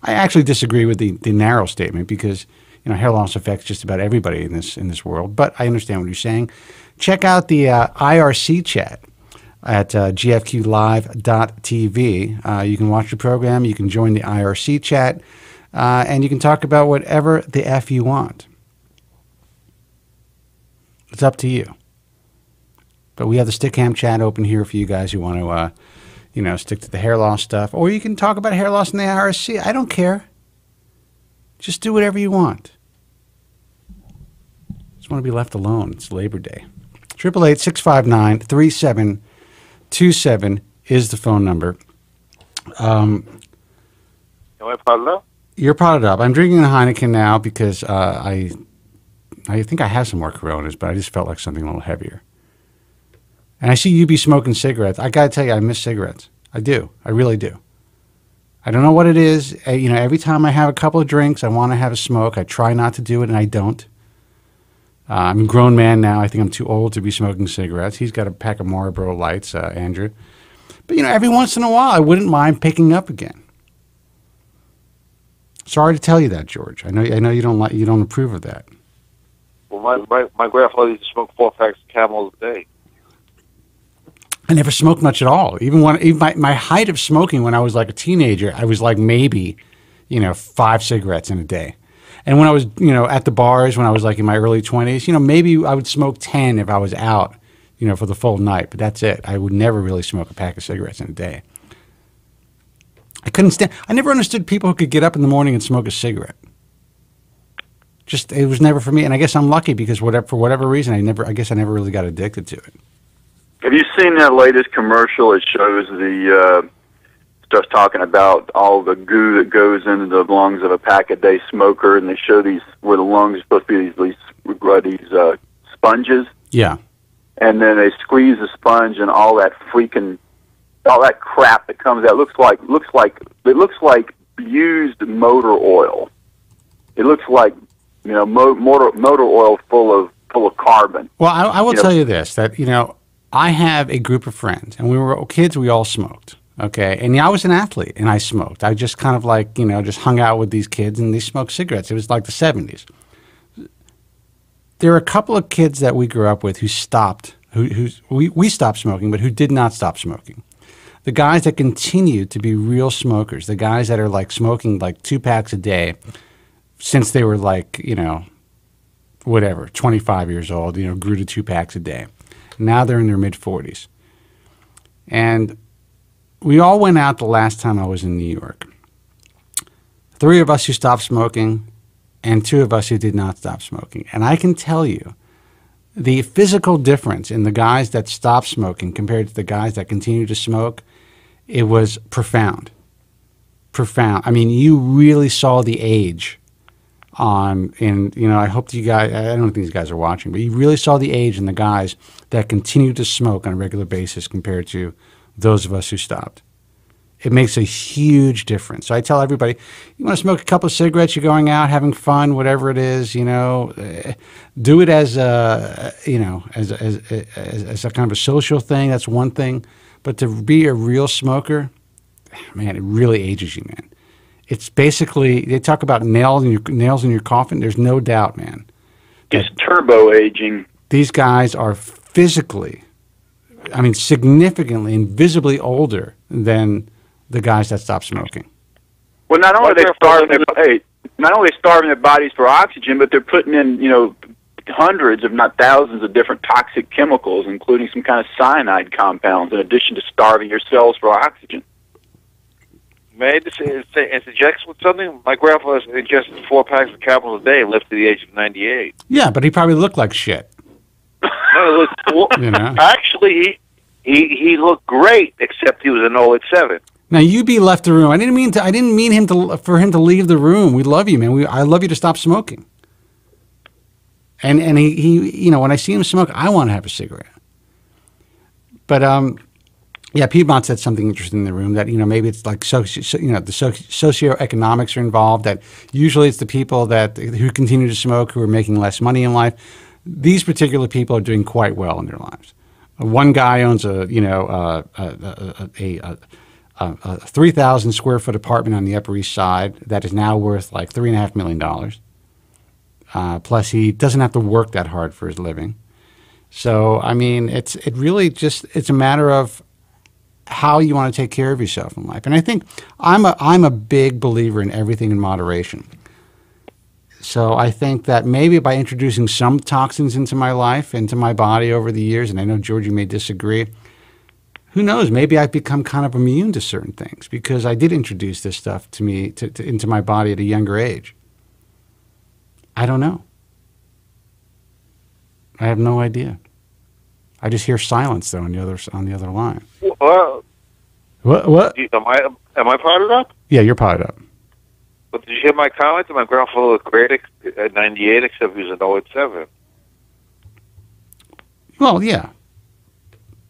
I actually disagree with the narrow statement because, you know, hair loss affects just about everybody in this world. But I understand what you're saying. Check out the IRC chat at gfqlive.tv. You can watch the program. You can join the IRC chat. And you can talk about whatever the F you want. It's up to you. But we have the Stickam chat open here for you guys who want to you know, stick to the hair loss stuff. Or you can talk about hair loss in the IRC. I don't care. Just do whatever you want. Just want to be left alone. It's Labor Day. 888-659-3727 is the phone number. Am I potted up? You're potted up. I'm drinking a Heineken now because I think I have some more Coronas, but I just felt like something a little heavier. And I see you be smoking cigarettes. I got to tell you, I miss cigarettes. I do. I really do. I don't know what it is. Every time I have a couple of drinks, I want to have a smoke. I try not to do it, and I don't. I'm a grown man now. I think I'm too old to be smoking cigarettes. He's got a pack of Marlboro Lights, Andrew. But, every once in a while, I wouldn't mind picking up again. Sorry to tell you that, George. I know you don't approve of that. Well, my grandfather used to smoke 4 packs of Camels a day. I never smoked much at all. Even my height of smoking when I was like a teenager, I was like maybe, 5 cigarettes in a day. And when I was, at the bars, when I was like in my early 20s, maybe I would smoke 10 if I was out, for the full night. But that's it. I would never really smoke a pack of cigarettes in a day. I never understood people who could get up in the morning and smoke a cigarette. It was never for me. And I guess I'm lucky because for whatever reason, I never really got addicted to it. Have you seen that latest commercial? It shows starts talking about all the goo that goes into the lungs of a pack-a-day smoker, and they show these where the lungs are supposed to be these sponges. Yeah. And then they squeeze the sponge, and all that crap that comes out looks like used motor oil. It looks like motor oil full of carbon. Well, I will tell you this, that I have a group of friends, and we were kids. We all smoked. Okay, and I was an athlete, and I smoked. I just kind of just hung out with these kids, and they smoked cigarettes. It was like the 70s. There are a couple of kids that we grew up with who stopped, we stopped smoking, but who did not stop smoking. The guys that continued to be real smokers, the guys that are like smoking like 2 packs a day since they were 25 years old, grew to 2 packs a day. Now they're in their mid-40s. And we all went out the last time I was in New York. 3 of us who stopped smoking and 2 of us who did not stop smoking. And I can tell you the physical difference in the guys that stopped smoking compared to the guys that continue to smoke, it was profound. Profound. I mean, you really saw the age I hope you guys, I don't think these guys are watching, but you really saw the age in the guys that continue to smoke on a regular basis compared to those of us who stopped. It makes a huge difference. So I tell everybody, you want to smoke a couple of cigarettes, you're going out, having fun, whatever it is, do it as a kind of a social thing. That's one thing. But to be a real smoker, man, it really ages you, man. It's basically, they talk about nails in your coffin. There's no doubt, man. It's turbo aging. These guys are physically, significantly and visibly older than the guys that stop smoking. Well, not only are they starving their bodies for oxygen, but they're putting in, hundreds, if not thousands, of different toxic chemicals, including some kind of cyanide compounds, in addition to starving your cells for oxygen. May I just interject with something? My grandfather ingested 4 packs of Camels a day and lived to the age of 98. Yeah, but he probably looked like shit. No, actually, he looked great, except he was an 087. Now you be left the room. I didn't mean for him to leave the room. We love you, man. I love you to stop smoking. And he when I see him smoke, I want to have a cigarette. But yeah, Piedmont said something interesting in the room that maybe it's like the socioeconomics are involved. That usually it's the people who continue to smoke who are making less money in life. These particular people are doing quite well in their lives. One guy owns a 3,000 square foot apartment on the Upper East Side that is now worth like $3.5 million. Plus, he doesn't have to work that hard for his living. So, it's a matter of how you want to take care of yourself in life. And I think I'm a big believer in everything in moderation. So I think that maybe by introducing some toxins into my life, into my body over the years, and I know Georgie may disagree, who knows, maybe I've become kind of immune to certain things because I did introduce this stuff to me into my body at a younger age. I don't know. I have no idea. I just hear silence though on the other line. Well, what? Am I potted up? Yeah, you're potted up. But did you hear my comment? My grandfather looked great at 98, except he was an 087. Well, yeah.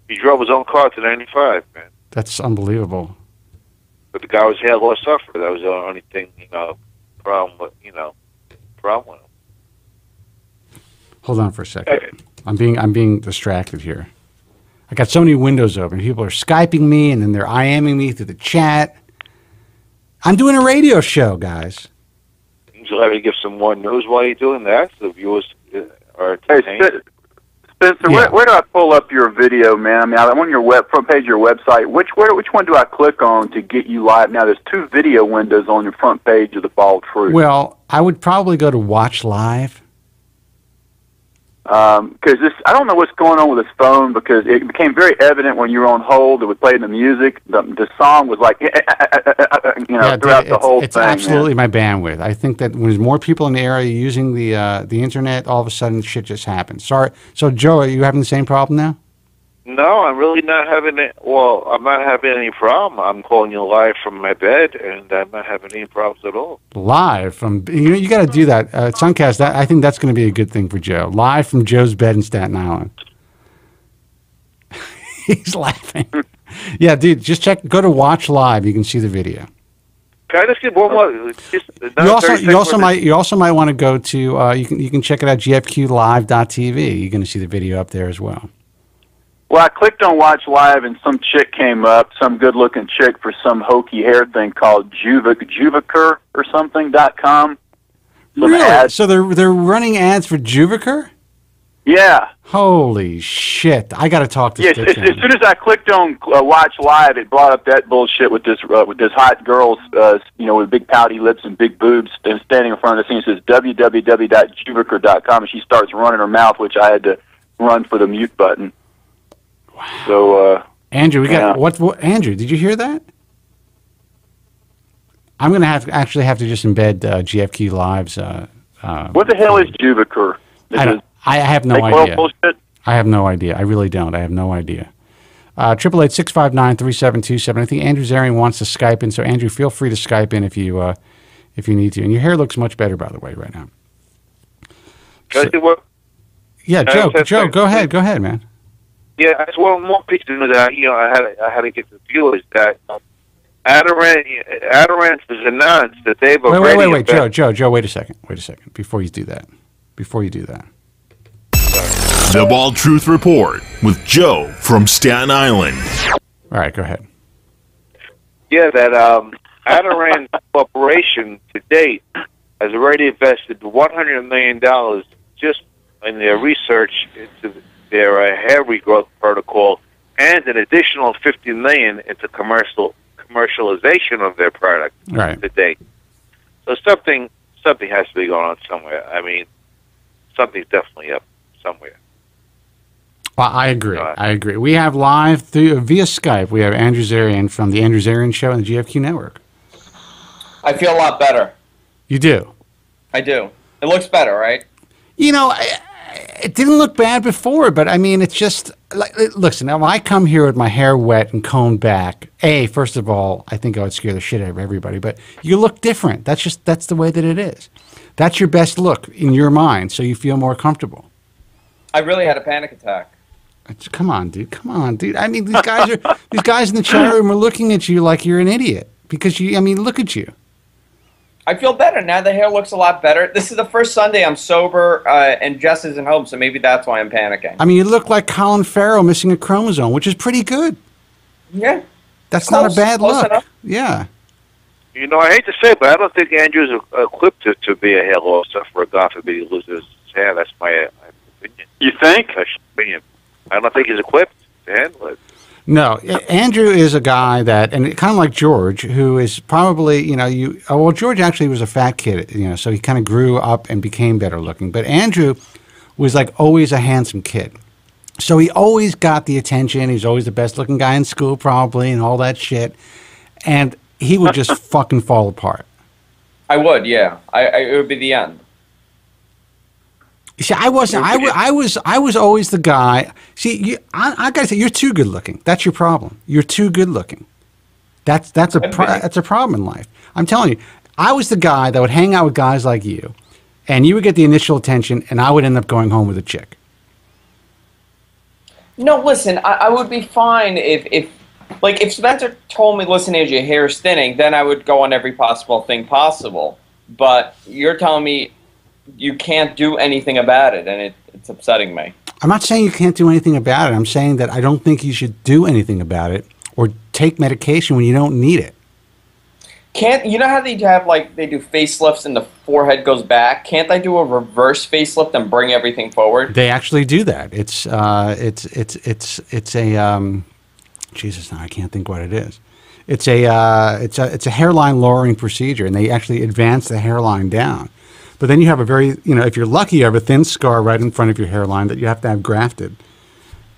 He drove his own car to 95, man. That's unbelievable. But the guy was hair loss sufferer. That was the only thing, problem with him. Hold on for a second. I'm being distracted here. I got so many windows open. People are Skyping me, and then they're IMing me through the chat. I'm doing a radio show, guys. You'll have to give some more news while you're doing that, so the viewers are entertained. Hey, Spencer, where do I pull up your video, man? I mean, I'm on your front page of your website. Which one do I click on to get you live? Now, there's 2 video windows on your front page of the Bald Truth. Well, I would probably go to Watch Live. Because I don't know what's going on with this phone, because it became very evident when you were on hold. It would play the music. The song was like, throughout the whole thing. It's absolutely my bandwidth. I think that when there's more people in the area using the internet, all of a sudden shit just happens. Sorry. So, Joe, are you having the same problem now? No, I'm really not having it. Well, I'm not having any problem. I'm calling you live from my bed, and I'm not having any problems at all. Live from you got to do that. Sunkast. I think that's going to be a good thing for Joe. Live from Joe's bed in Staten Island. He's laughing. Yeah, dude, just go to Watch Live. You can see the video. Can I just get one more? You also might want to go to you can check it out, gfqlive.tv. You're going to see the video up there as well. Well, I clicked on Watch Live, and some chick came up, some good-looking chick for some hokey hair thing called Juvicur or something.com. Really? Ads. So they're running ads for Juvicur? Yeah. Holy shit! I got to talk to. Yes. As soon as I clicked on Watch Live, it brought up that bullshit with this hot girl, with big pouty lips and big boobs, and standing in front of the scene. It says www.juvicur.com, and she starts running her mouth, which I had to run for the mute button. Wow. So, Andrew, what? Andrew, did you hear that? I'm going to have to just embed GFQ Live's. What the hell is Juvicur? I have no idea. I have no idea. I really don't. I have no idea. 888-659-3727. I think Andrew Zarian wants to Skype in, so Andrew, feel free to Skype in if you need to. And your hair looks much better, by the way, right now. Yeah, Joe, go ahead, man. Yeah, as well. More piece of news that I had to get the viewers that Adirond was announced that they've already. Wait, Joe, wait a second, before you do that. The Bald Truth Report with Joe from Staten Island. All right, go ahead. Yeah, that Adirond Corporation to date has already invested $100 million just in their research into their hair regrowth protocol, and an additional $50 million into commercialization of their product to date. So something has to be going on somewhere. I mean, something's definitely up somewhere. Well, I agree. We have live via Skype. We have Andrew Zarian from the Andrew Zarian Show on the GFQ Network. I feel a lot better. You do? I do. It looks better, right? It didn't look bad before, but I mean, it's just listen. Now, when I come here with my hair wet and combed back, first of all, I think I would scare the shit out of everybody. But you look different. That's the way that it is. That's your best look in your mind, so you feel more comfortable. I really had a panic attack. Come on, dude. I mean, these guys in the chat room are looking at you like you're an idiot because look at you. I feel better now. The hair looks a lot better. This is the first Sunday I'm sober, and Jess isn't home, so maybe that's why I'm panicking. I mean, you look like Colin Farrell missing a chromosome, which is pretty good. Yeah. That's not a bad look. Enough. Yeah. I hate to say it, but I don't think Andrew's equipped to be a hair loss sufferer. God forbid he loses his hair. That's my opinion. You think? That's my opinion. I don't think he's equipped to handle it. No, Andrew is a guy that, and kind of like George, who is probably, George actually was a fat kid, so he kind of grew up and became better looking. But Andrew was like always a handsome kid. So he always got the attention. He's always the best looking guy in school probably and all that shit. And he would just fucking fall apart. I would, yeah. It would be the end. See, I wasn't. I was always the guy. See, I gotta say, you're too good looking. That's your problem. You're too good looking. That's a problem in life. I'm telling you, I was the guy that would hang out with guys like you, and you would get the initial attention, and I would end up going home with a chick. No, listen, I would be fine if Like, if Spencer told me, listen, Andrew, your hair is thinning, then I would go on every possible thing possible. But you're telling me you can't do anything about it, and it's upsetting me. I'm not saying you can't do anything about it. I'm saying that I don't think you should do anything about it or take medication when you don't need it. You know how they have, like, they do facelifts and the forehead goes back? Can't they do a reverse facelift and bring everything forward? They actually do that. It's a Jesus, now I can't think what it is. It's a hairline lowering procedure, and they actually advance the hairline down. But then you have a very, if you're lucky, you have a thin scar right in front of your hairline that you have to have grafted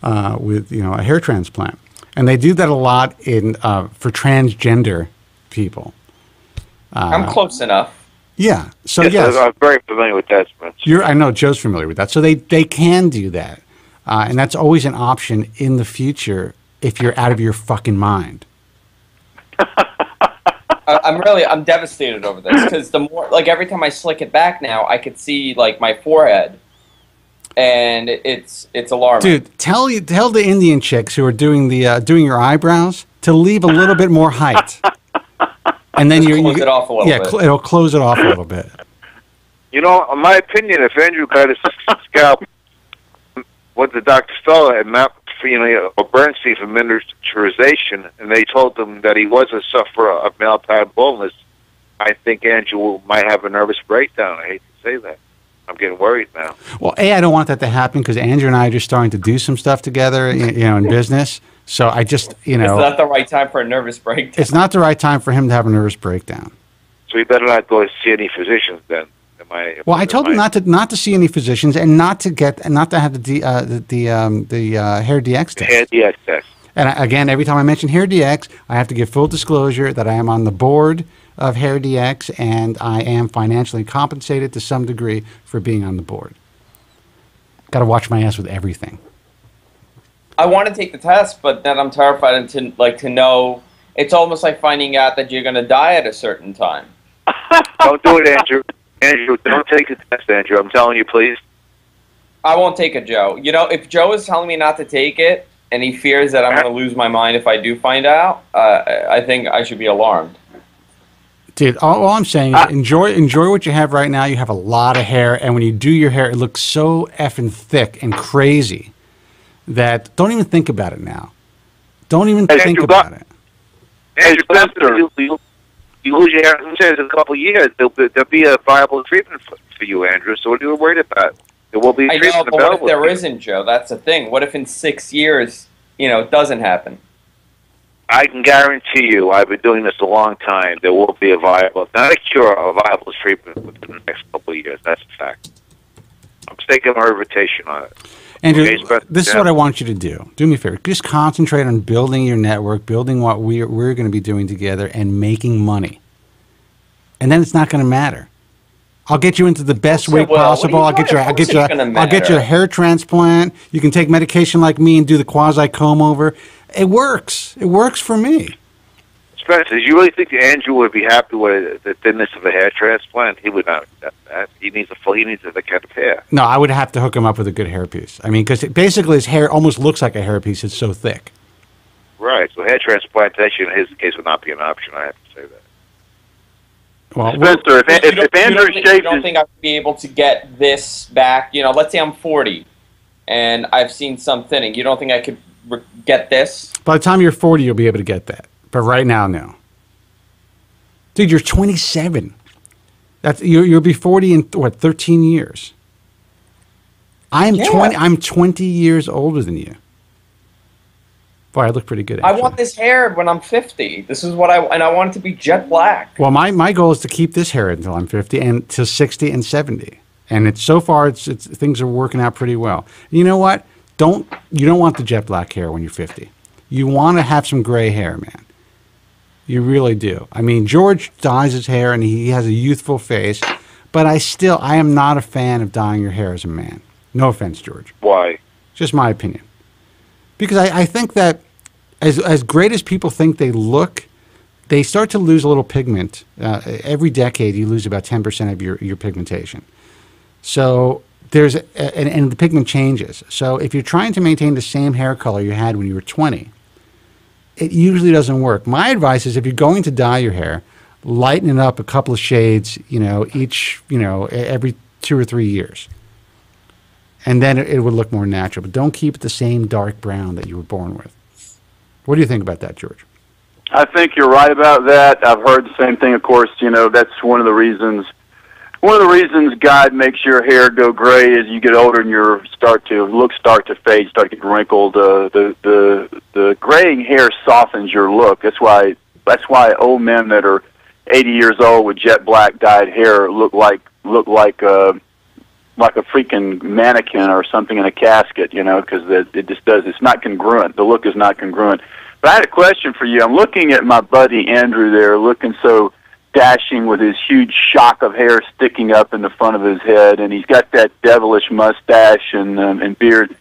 with, a hair transplant. And they do that a lot for transgender people. I'm close enough. Yeah. So yes. I'm very familiar with that, Spencer. I know Joe's familiar with that. So they can do that. And that's always an option in the future if you're out of your fucking mind. I'm devastated over this because the more, like, every time I slick it back now, I could see, like, my forehead, and it's alarming. Dude, tell the Indian chicks who are doing your eyebrows to leave a little bit more height, and then close it off a little bit. Yeah, it'll close it off a little bit. In my opinion, if Andrew got his scalp, what the doctor saw and not a Bernstein for miniaturization, and they told him that he was a sufferer of male pattern baldness, I think Andrew might have a nervous breakdown. I hate to say that. I'm getting worried now. Well, I don't want that to happen because Andrew and I are just starting to do some stuff together, in business. So I just, It's not the right time for a nervous breakdown. It's not the right time for him to have a nervous breakdown. So you better not go see any physicians then. I told him not to see any physicians and not to have the hair DX test. Hair DX test. And again, every time I mention Hair DX, I have to give full disclosure that I am on the board of Hair DX and I am financially compensated to some degree for being on the board. Got to watch my ass with everything. I want to take the test, but then I'm terrified to know. It's almost like finding out that you're going to die at a certain time. Don't do it, Andrew. Andrew, don't take the test, Andrew. I'm telling you, please. I won't take it, Joe. If Joe is telling me not to take it, and he fears that I'm going to lose my mind if I do find out, I think I should be alarmed. Dude, all I'm saying is enjoy what you have right now. You have a lot of hair, and when you do your hair, it looks so effing thick and crazy that don't even think about it now. Don't even think about it. Andrew, you lose your hair in a couple of years, there'll be a viable treatment for you, Andrew. So what are you worried about? There will be a treatment available. What if there isn't, Joe? That's the thing. What if in 6 years, it doesn't happen? I can guarantee you, I've been doing this a long time, there will be not a cure, a viable treatment within the next couple of years. That's a fact. I'm staking my reputation on it. Andrew, this is what I want you to do. Do me a favor. Just concentrate on building your network, building what we're going to be doing together, and making money. And then it's not going to matter. I'll get you into the best weight possible. I'll get you a hair transplant. You can take medication like me and do the quasi comb over. It works. It works for me. Spencer, do you really think that Andrew would be happy with the thinness of a hair transplant? He would not accept that. He needs the kind of hair. No, I would have to hook him up with a good hairpiece. I mean, because basically his hair almost looks like a hairpiece. It's so thick. Right. So hair transplantation in his case would not be an option. I have to say that. Well, Spencer, if Andrew shaves, you don't think I would be able to get this back? Let's say I'm 40 and I've seen some thinning. You don't think I could get this? By the time you're 40, you'll be able to get that. But right now, no. Dude, you're 27. You'll be 40 in 13 years. I'm 20. I'm 20 years older than you. Boy, I look pretty good. Actually. I want this hair when I'm 50. This is what I want it to be jet black. Well, my goal is to keep this hair until I'm 50 and till 60 and 70. And so far things are working out pretty well. You know what? You don't want the jet black hair when you're 50. You want to have some gray hair, man. You really do. I mean, George dyes his hair and he has a youthful face, but I am not a fan of dyeing your hair as a man. No offense, George. Why? Just my opinion. Because I think that as great as people think they look, they start to lose a little pigment. Every decade, you lose about 10% of your pigmentation. So and the pigment changes. So if you're trying to maintain the same hair color you had when you were 20, it usually doesn't work. My advice is if you're going to dye your hair, lighten it up a couple of shades, every 2 or 3 years. And then it would look more natural. But don't keep it the same dark brown that you were born with. What do you think about that, George? I think you're right about that. I've heard the same thing. Of course, that's one of the reasons. One of the reasons God makes your hair go gray as you get older and your start to fade, start to get wrinkled. The graying hair softens your look. That's why old men that are 80 years old with jet black dyed hair look like a freaking mannequin or something in a casket, because it just does. It's not congruent. The look is not congruent. But I had a question for you. I'm looking at my buddy Andrew there, looking so dashing with his huge shock of hair sticking up in the front of his head, and he's got that devilish mustache and beard.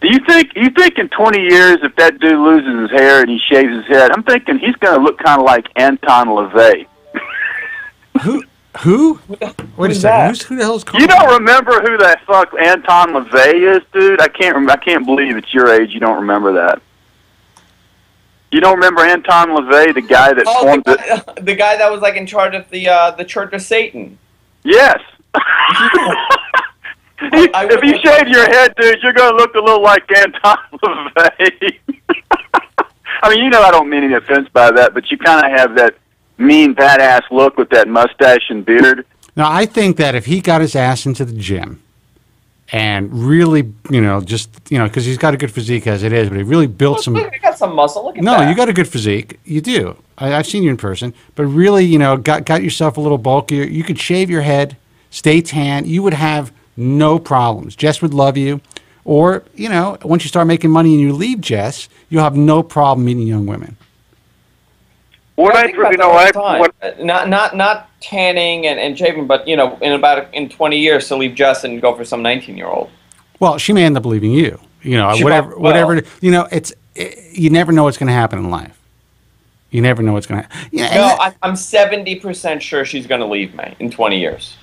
Do you think in 20 years, if that dude loses his hair and he shaves his head, I'm thinking he's going to look kind of like Anton LaVey. Who? Wait a second. Who the hell's calling? You don't remember who the fuck Anton LaVey is, dude? I can't believe at your age you don't remember that. You don't remember Anton LaVey, the guy that formed the guy that was like in charge of the Church of Satan? Yes. If you shave your head, dude, you're going to look a little like Anton LaVey. I mean, I don't mean any offense by that, but you kind of have that mean, badass look with that mustache and beard. Now, I think that if he got his ass into the gym and really, because he's got a good physique as it is, but he really built some... You got some muscle, look at that. No, you got a good physique. You do. I've seen you in person. But really, got yourself a little bulkier. You could shave your head, stay tan. You would have no problems. Jess would love you. Or, once you start making money and you leave Jess, you'll have no problem meeting young women. Not tanning and shaving, but in 20 years to leave Jess and go for some 19-year-old. Well, she may end up leaving you. Whatever. You never know what's going to happen in life. You never know what's going to happen. I'm 70% sure she's going to leave me in 20 years.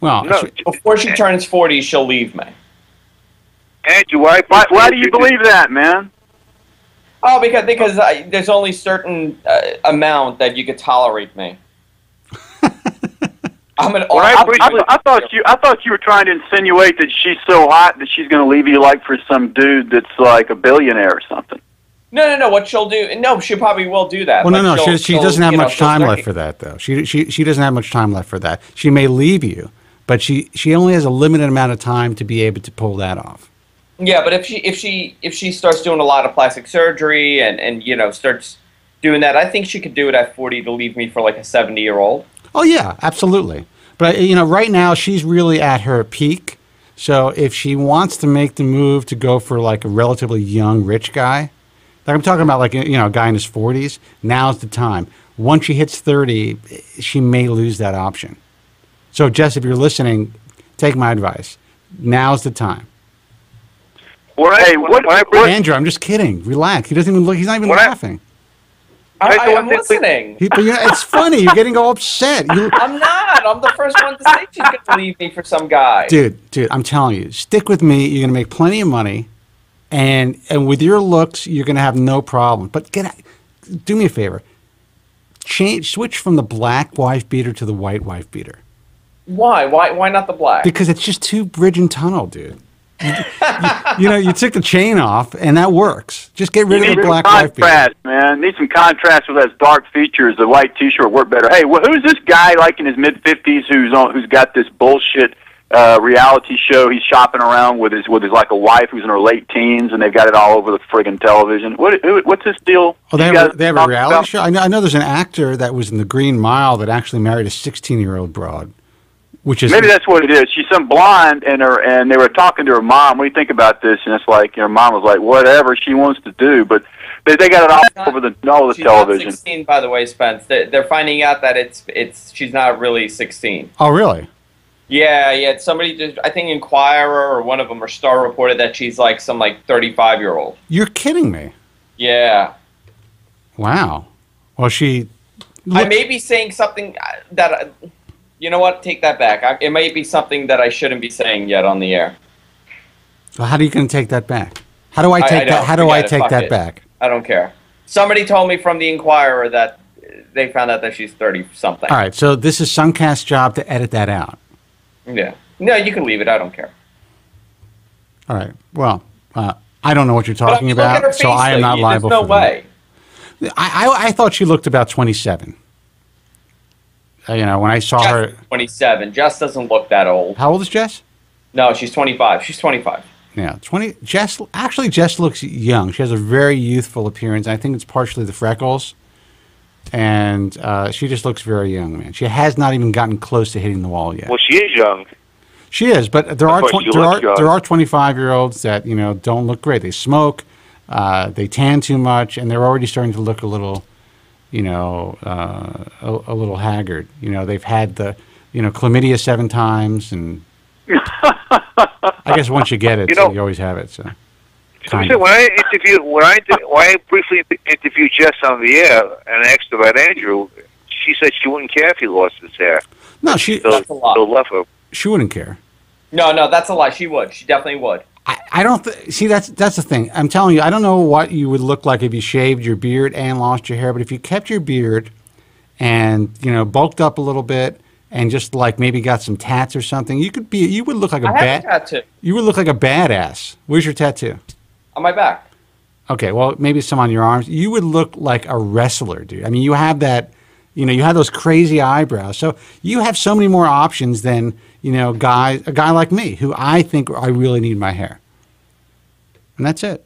Well, before she turns 40, she'll leave me. Andrew, why do you believe that, man? Oh, because there's only certain amount that you could tolerate me. I thought you were trying to insinuate that she's so hot that she's going to leave you for some dude that's like a billionaire or something. No. What she'll do? No, she probably will do that. Well, no. She doesn't have much time left for that, though. She doesn't have much time left for that. She may leave you, but she only has a limited amount of time to be able to pull that off. Yeah, but if she starts doing a lot of plastic surgery and starts doing that, I think she could do it at 40 to leave me for like a 70-year-old. Oh yeah, absolutely. But right now she's really at her peak. So if she wants to make the move to go for like a relatively young rich guy, like I'm talking about like a guy in his 40s, now's the time. Once she hits 30, she may lose that option. So Jess, if you're listening, take my advice. Now's the time. Andrew, I'm just kidding. Relax. He doesn't even look. He's not even laughing. I'm listening. It's funny. You're getting all upset. I'm not. I'm the first one to say she's going to leave me for some guy. Dude, I'm telling you, stick with me. You're going to make plenty of money, and with your looks, you're going to have no problem. But do me a favor. Switch from the black wife beater to the white wife beater. Why? Why not the black? Because it's just too bridge and tunnel, dude. You took the chain off, and that works. Just get rid of the black wife beater. Contrast, man. Need some contrast with those dark features. The white T-shirt work better. Hey, who's this guy like in his mid-50s who's got this bullshit reality show? He's shopping around with his like a wife who's in her late teens, and they've got it all over the friggin' television. What's this deal? Oh, they have a reality show. I know there's an actor that was in the Green Mile that actually married a 16-year-old broad. Maybe that's what it is. She's some blonde, and they were talking to her mom. What do you think about this? And it's like her mom was like, whatever she wants to do. But they got it all over all the television. She's not 16, by the way, Spence. They're finding out that she's not really 16. Oh, really? Yeah. Somebody, I think Inquirer or one of them or Star reported that she's like some 35-year-old. You're kidding me. Yeah. Wow. Well, I may be saying something that. You know what? Take that back. It might be something that I shouldn't be saying yet on the air. Well, how are you going to take that back? How do I take that? How do I take that back? I don't care. Somebody told me from the Inquirer that they found out that she's 30-something. All right, so this is Sunkast's job to edit that out. Yeah. No, you can leave it. I don't care. All right. Well, I don't know what you're talking about, so I am not liable for that. There's no way. I thought she looked about 27. You know, when I saw her... 27. Jess doesn't look that old. How old is Jess? No, she's 25. She's 25. Yeah, 20. Jess looks young. She has a very youthful appearance. I think it's partially the freckles. And she just looks very young, man. She has not even gotten close to hitting the wall yet. Well, she is young. She is, but there are 25-year-olds that, you know, don't look great. They smoke, they tan too much, and they're already starting to look a little, you know, a little haggard. You know, they've had the, you know, chlamydia 7 times, and I guess once you get it, you always have it. So. When I briefly interviewed Jess on the air and asked about Andrew, she said she wouldn't care if he lost his hair. No, that's a lot. Still left her. She wouldn't care. No, that's a lie. She would. She definitely would. I don't see that's the thing. I'm telling you, I don't know what you would look like if you shaved your beard and lost your hair, but if you kept your beard and, you know, bulked up a little bit and just like maybe got some tats or something, you would look like a tattoo. You would look like a badass. Where's your tattoo? On my back. Okay, well, maybe some on your arms. You would look like a wrestler, dude. I mean, you have that, you know, you have those crazy eyebrows. So you have so many more options than, you know, a guy like me, who I think I really need my hair. And that's it.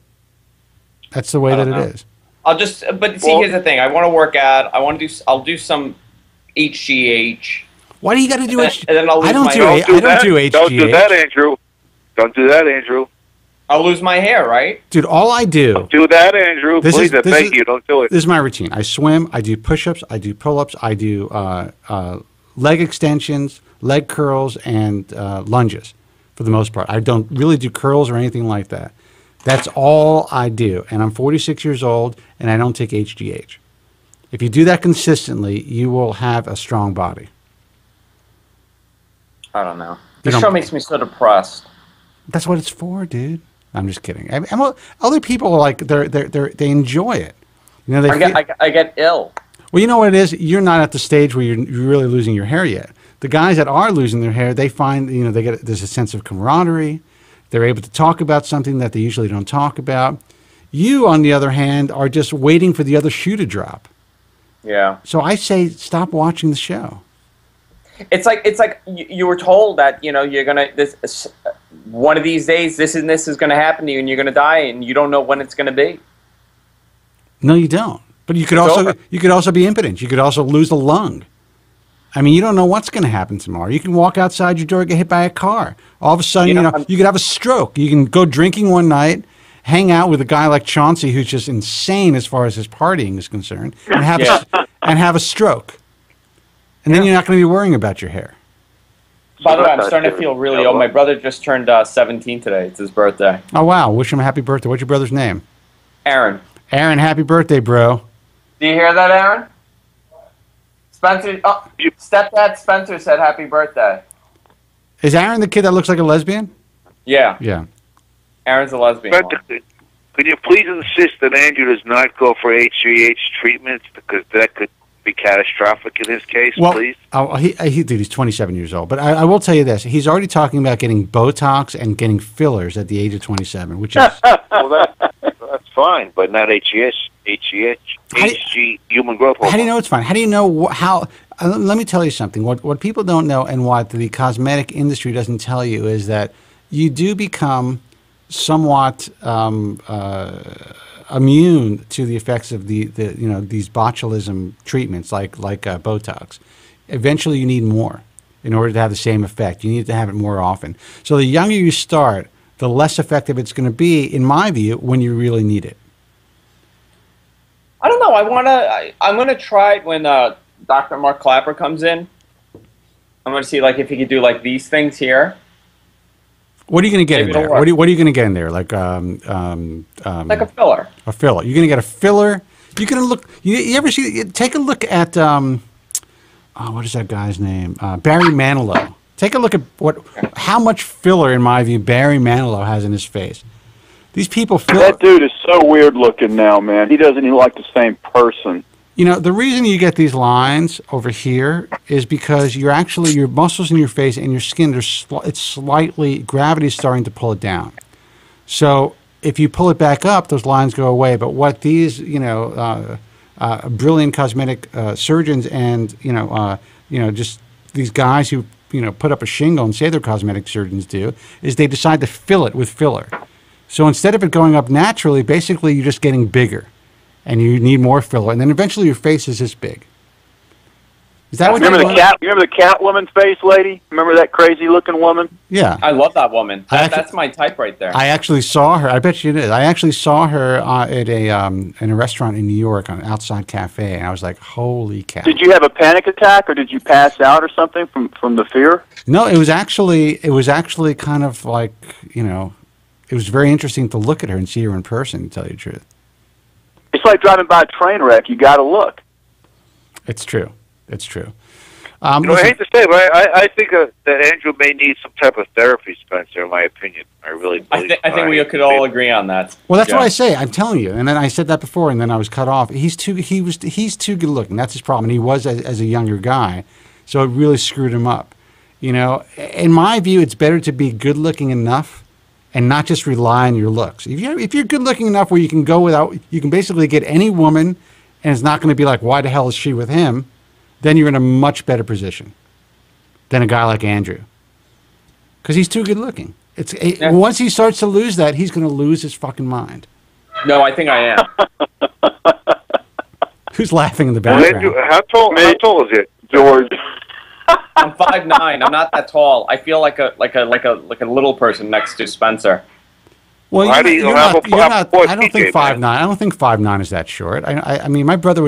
That's the way that it is. Here's the thing. I want to work out. I'll do some HGH. Why do you got to do HGH? And then I'll lose I don't do HGH. Don't do that, Andrew. Don't do that, Andrew. I'll lose my hair, right? Dude, all I do... Don't do that, Andrew. Please, thank you. Don't do it. This is my routine. I swim. I do push-ups. I do pull-ups. I do leg extensions, leg curls, and lunges for the most part. I don't really do curls or anything like that. That's all I do. And I'm 46 years old, and I don't take HGH. If you do that consistently, you will have a strong body. I don't know. This show makes me so depressed. That's what it's for, dude. I'm just kidding. Other people are like they enjoy it. You know, I get ill. Well, you know what it is. You're not at the stage where you're really losing your hair yet. The guys that are losing their hair, they find there's a sense of camaraderie. They're able to talk about something that they usually don't talk about. You, on the other hand, are just waiting for the other shoe to drop. Yeah. So I say stop watching the show. It's like you were told that, you know, you're gonna one of these days this is gonna happen to you and you're gonna die and you don't know when it's gonna be. No, you don't. But you could also be impotent. You could also lose a lung. I mean, you don't know what's going to happen tomorrow. You can walk outside your door and get hit by a car. All of a sudden, you could have a stroke. You can go drinking one night, hang out with a guy like Chauncey, who's just insane as far as his partying is concerned, and have a stroke. And then you're not going to be worrying about your hair. By the way, I'm starting to feel really old. My brother just turned 17 today. It's his birthday. Oh, wow. Wish him a happy birthday. What's your brother's name? Aaron. Aaron, happy birthday, bro. Do you hear that, Aaron? Spencer, stepdad Spencer said happy birthday. Is Aaron the kid that looks like a lesbian? Yeah. Yeah. Aaron's a lesbian. Could you please insist that Andrew does not go for HGH treatments because that could be catastrophic in his case, please? Dude, he's 27 years old. But I will tell you this. He's already talking about getting Botox and getting fillers at the age of 27, which is... Well, that's fine, but not HGH, human growth hormone. How do you know it's fine? How do you know how... let me tell you something. What people don't know and what the cosmetic industry doesn't tell you is that you do become somewhat immune to the effects of these botulism treatments like Botox. Eventually, you need more in order to have the same effect. You need to have it more often. So the younger you start, the less effective it's going to be, in my view, when you really need it. I don't know. I'm gonna try it when Dr. Mark Clapper comes in. I'm gonna see if he could do these things here. What are you going to get in there? What are you going to get in there? Like a filler. A filler. You're going to get a filler. You're going to look. You ever see? Take a look at what is that guy's name? Barry Manilow. Take a look at how much filler, in my view, Barry Manilow has in his face. These people feel... That dude is so weird looking now, man. He doesn't even like the same person. You know, the reason you get these lines over here is because you're actually, your muscles in your face and your skin, it's slightly, gravity's starting to pull it down. So if you pull it back up, those lines go away. But what these, brilliant cosmetic surgeons and, just these guys who, put up a shingle and say they're cosmetic surgeons do, is they decide to fill it with filler. So instead of it going up naturally, basically you're just getting bigger. And you need more filler, and then eventually your face is this big. Is that what you remember the Catwoman face lady? Remember that crazy looking woman? Yeah, I love that woman. That's my type right there. I actually saw her. I bet you did. I actually saw her at in a restaurant in New York, on an outside cafe, and I was like, "Holy cow!" Did you have a panic attack, or did you pass out or something from the fear? No, it was actually kind of like it was very interesting to look at her and see her in person. To tell you the truth. It's like driving by a train wreck. You got to look. It's true. It's true. I hate to say it, but I think that Andrew may need some type of therapy, Spencer, in my opinion. I really believe I think we could all agree on that. Well, that's what I say. I'm telling you. And then I said that before, and then I was cut off. He's too good looking. That's his problem. And he was as a younger guy, so it really screwed him up. In my view, it's better to be good looking enough and not just rely on your looks. If you're good looking enough where you can go without, you can basically get any woman, and it's not going to be like, why the hell is she with him? Then you're in a much better position than a guy like Andrew, because he's too good looking. Once he starts to lose that, he's going to lose his fucking mind. No, I think I am. Who's laughing in the background? Andrew, how tall is it, George? I'm 5'9". I'm not that tall. I feel like a little person next to Spencer. Well, I don't think 5'9". I don't think 5'9" is that short. I mean, my brother,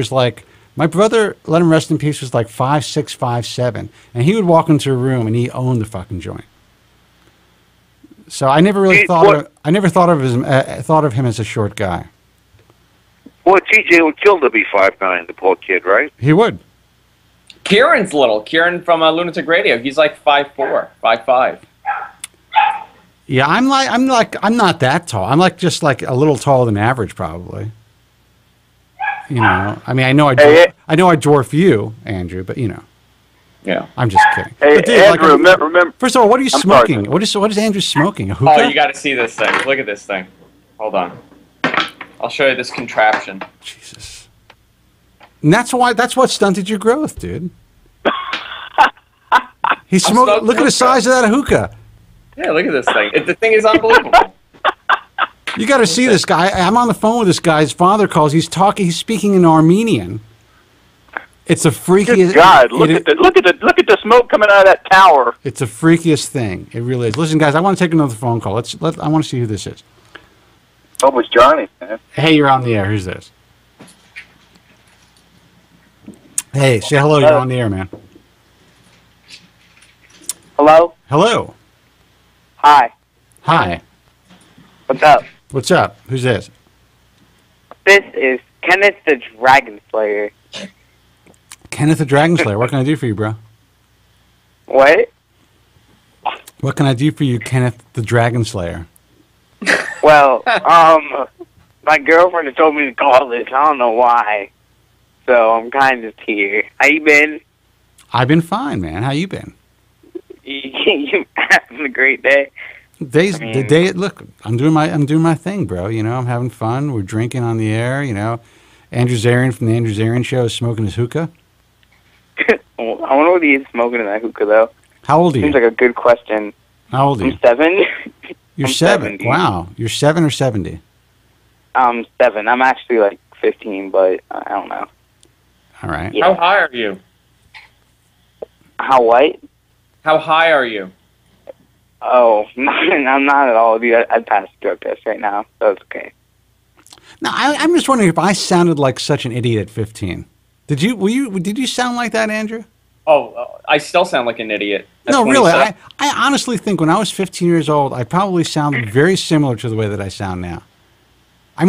let him rest in peace, was like 5'6", 5'7", and he would walk into a room and he owned the fucking joint. So I never really thought of him as a short guy. Well, TJ would kill to be 5'9", the poor kid, right? He would. Kieran's little. Kieran from Lunatic Radio. He's like 5'4", 5'5". Yeah, I'm not that tall. I'm just like a little taller than average, probably. I mean, I know I dwarf you, Andrew, but Yeah. I'm just kidding. Hey, dude, Andrew, remember. First of all, what are you smoking? What is Andrew smoking? A hookah? Oh, you got to see this thing. Look at this thing. Hold on. I'll show you this contraption. Jesus. And that's what stunted your growth, dude. Look at the size of that hookah. Yeah, look at this thing. The thing is unbelievable. You got to see this guy. I'm on the phone with this guy. His father calls. He's speaking in Armenian. It's the freakiest. Good God, look at the smoke coming out of that tower. It's the freakiest thing. It really is. Listen, guys, I want to take another phone call. I want to see who this is. Oh, it's Johnny, man. Hey, you're on the air. Who's this? Hey, say hello. You're on the air, man. Hello? Hello. Hi. Hi. What's up? What's up? Who's this? This is Kenneth the Dragon Slayer. Kenneth the Dragon Slayer. What can I do for you, bro? What? What can I do for you, Kenneth the Dragon Slayer? Well, my girlfriend has told me to call this. I don't know why. So I'm kind of here. How you been? I've been fine, man. How you been? You having a great day? Look, I'm doing my thing, bro. I'm having fun. We're drinking on the air. Andrew Zarian from the Andrew Zarian Show is smoking his hookah. I wonder what he is smoking in that hookah, though. How old are you? Seems like a good question. How old are you? I'm 7. You're 7. Wow. You're 7 or 70? I'm 7. I'm actually like 15, but I don't know. All right. Yeah. How high are you? How what? How high are you? Oh, I'm not at all, dude. I'd pass the drug test right now, so it's okay. Now, I'm just wondering if I sounded like such an idiot at 15. Did you sound like that, Andrew? Oh, I still sound like an idiot. No, really. I honestly think when I was 15 years old, I probably sounded very similar to the way that I sound now. I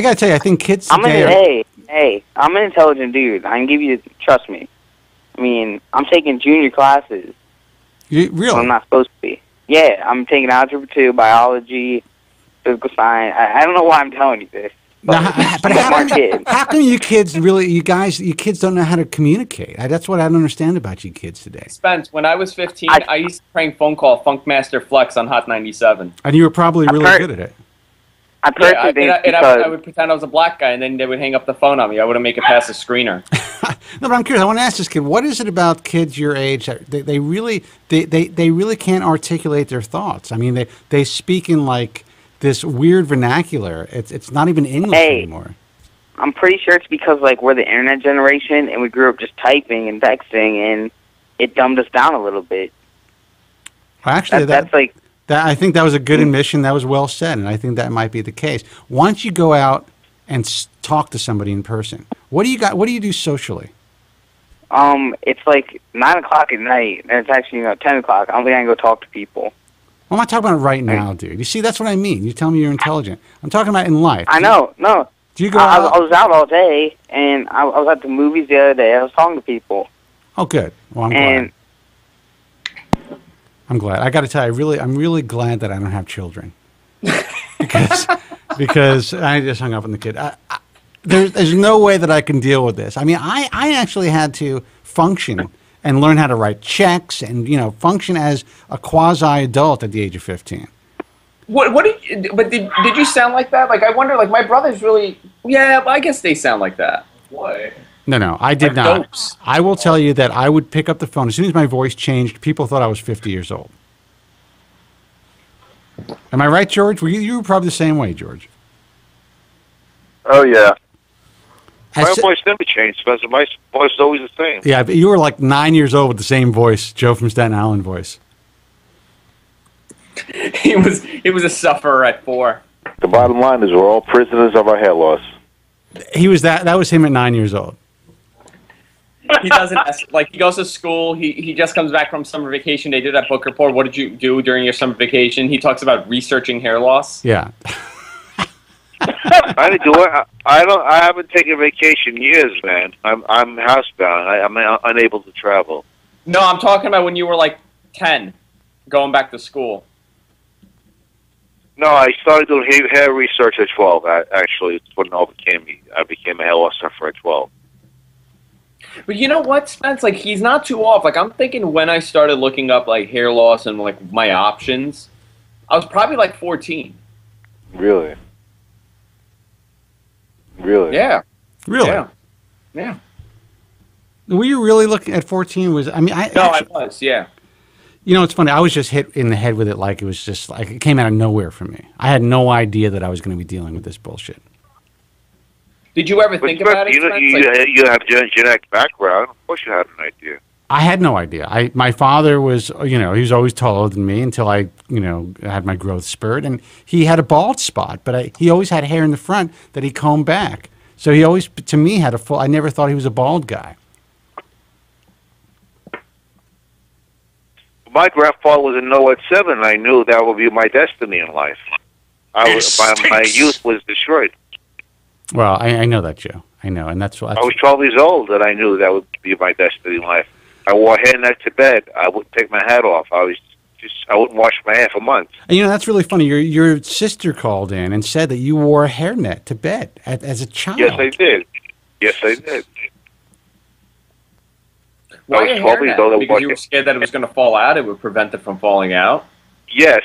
got to tell you, I think kids today Hey, I'm an intelligent dude. I can give you, trust me. I mean, I'm taking junior classes. Really? I'm not supposed to be. Yeah, I'm taking Algebra 2, Biology, physical science. I don't know why I'm telling you this. But how come you kids don't know how to communicate? That's what I don't understand about you kids today. Spence, when I was 15, I used to prank phone call Funkmaster Flex on Hot 97. And you were probably really good at it. I would pretend I was a black guy, and then they would hang up the phone on me. I wouldn't make it past the screener. No, but I'm curious. I want to ask this kid: what is it about kids your age that they really can't articulate their thoughts? I mean, they speak in like this weird vernacular. It's not even English anymore. I'm pretty sure it's because like we're the internet generation and we grew up just typing and texting, and it dumbed us down a little bit. Well, actually, that's like that. I think that was a good admission. That was well said, and I think that might be the case. Once you go out and talk to somebody in person, what do you got? What do you do socially? It's like 9 o'clock at night, and it's actually 10 o'clock. I'm gonna go talk to people. I'm not talking about right now, dude. You see, that's what I mean. You tell me you're intelligent. I'm talking about in life. I know. No. Do you go out? I was out all day, and I was at the movies the other day. I was talking to people. Oh, good. Well, I'm glad. I'm glad. I got to tell you, I'm really glad that I don't have children, because I just hung up on the kid. There's no way that I can deal with this. I mean, I actually had to function and learn how to write checks and, function as a quasi-adult at the age of 15. But did you sound like that? Like, I wonder, like, my brothers really, yeah, I guess they sound like that. What? No, I did not. Dopes. I will tell you that I would pick up the phone. As soon as my voice changed, people thought I was 50 years old. Am I right, George? You were probably the same way, George. Oh, yeah. My voice never changed, Spencer. My voice is always the same. Yeah, but you were like 9 years old with the same voice, Joe from Staten Island voice. He was a sufferer at 4. The bottom line is we're all prisoners of our hair loss. He was that was him at 9 years old. He doesn't he goes to school. He just comes back from summer vacation. They did that book report. What did you do during your summer vacation? He talks about researching hair loss. Yeah. I didn't do it. I haven't taken vacation in years, man. I'm housebound. I'm unable to travel. No, I'm talking about when you were like 10, going back to school. No, I started doing hair research at 12. Actually, it's what overcame me. I became a hair loss sufferer at 12. But you know what, Spence? Like, he's not too off. Like, I'm thinking when I started looking up like hair loss and like my options, I was probably like 14. Really? Really? Yeah. Really? Yeah. Were you really looking at 14? I was, yeah. It's funny. I was just hit in the head with it like it was just like it came out of nowhere for me. I had no idea that I was going to be dealing with this bullshit. Did you ever think about it? You have genetic background. Of course you had an idea. I had no idea. My father was, he was always taller than me until I, had my growth spurt. And he had a bald spot, but he always had hair in the front that he combed back. So he always, to me, had a full, I never thought he was a bald guy. My grandfather was in NOAA at 7, and I knew that would be my destiny in life. My youth was destroyed. Well, I know that, Joe. I know, and that's what I was 12 years old, and I knew that would be my destiny in life. I wore hairnet to bed. I wouldn't take my hat off. I wouldn't wash my hair for months. And that's really funny. Your sister called in and said that you wore a hairnet to bed as a child. Yes, I did. Why a hairnet? Because you were scared that it was going to fall out? It would prevent it from falling out? Yes.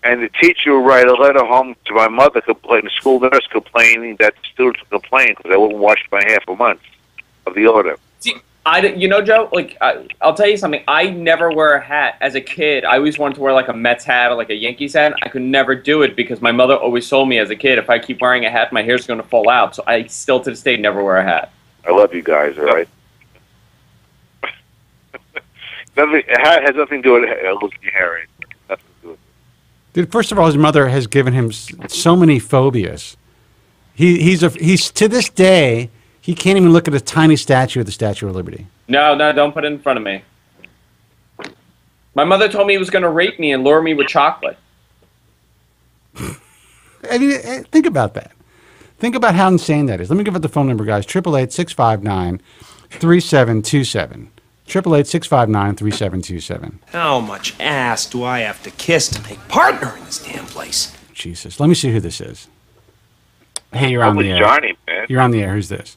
And the teacher would write a letter home to my mother complaining, the school nurse complaining that the students would complain because I wouldn't wash my hair for months of the order. See, Joe, like, I'll tell you something. I never wear a hat. As a kid, I always wanted to wear like a Mets hat or like a Yankees hat. I could never do it because my mother always told me as a kid, if I keep wearing a hat, my hair's going to fall out. So I still to this day never wear a hat. I love you guys, all right? A hat has nothing to do with losing your hair. Nothing to do with it. Dude, first of all, his mother has given him so many phobias. He's to this day, he can't even look at a tiny statue of the Statue of Liberty. No, don't put it in front of me. My mother told me he was going to rape me and lure me with chocolate. I mean, think about that. Think about how insane that is. Let me give out the phone number, guys. 888-659-3727. 888-659-3727. How much ass do I have to kiss to make partner in this damn place? Jesus. Let me see who this is. Hey, you're on the air. Johnny, man. You're on the air. Who's this?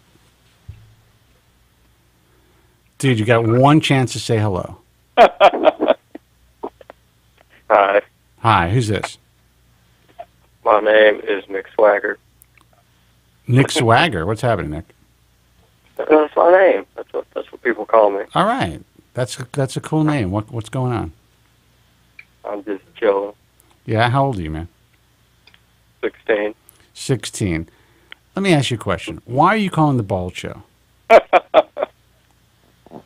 Dude, you got one chance to say hello. Hi. Hi, who's this? My name is Nick Swagger. Nick Swagger. What's happening, Nick? That's my name. That's what people call me. All right. That's a cool name. What's going on? I'm just chilling. Yeah, how old are you, man? 16. 16. Let me ask you a question. Why are you calling the Bald Show? I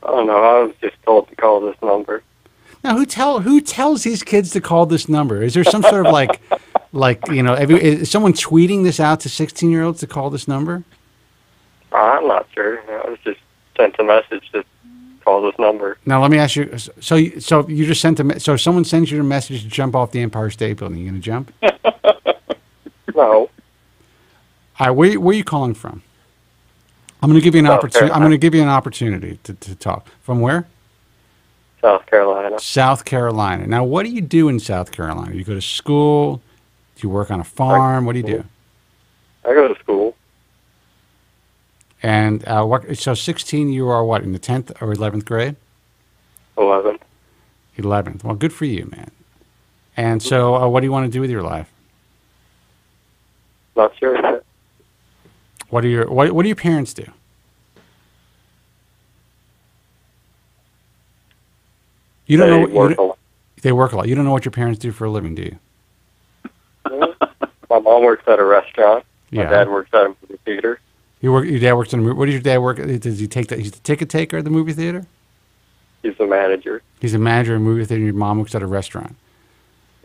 don't know. I was just told to call this number. Now, who tells these kids to call this number? Is there some sort of is someone tweeting this out to 16-year-olds to call this number? I'm not sure. I was just sent a message to call this number. Now, let me ask you. So you just sent so if someone sends you a message to jump off the Empire State Building, you going to jump? No. All right, where are you calling from? I'm going to give you an opportunity. I'm going to give you an opportunity to talk. From where? South Carolina. South Carolina. Now, what do you do in South Carolina? You go to school? Do you work on a farm? What do you do? I go to school. And so 16, you are what, in the 10th or 11th grade? 11th. 11th. Well, good for you, man. And so what do you want to do with your life? Not sure yet. What do your parents do? You don't know. They work a lot. You don't know what your parents do for a living, do you? My mom works at a restaurant. Yeah. My dad works at a movie theater. Your dad works in a movie. What does your dad work? Does he take that? He's the ticket taker at the movie theater. He's the manager. He's a manager in a movie theater. And your mom works at a restaurant.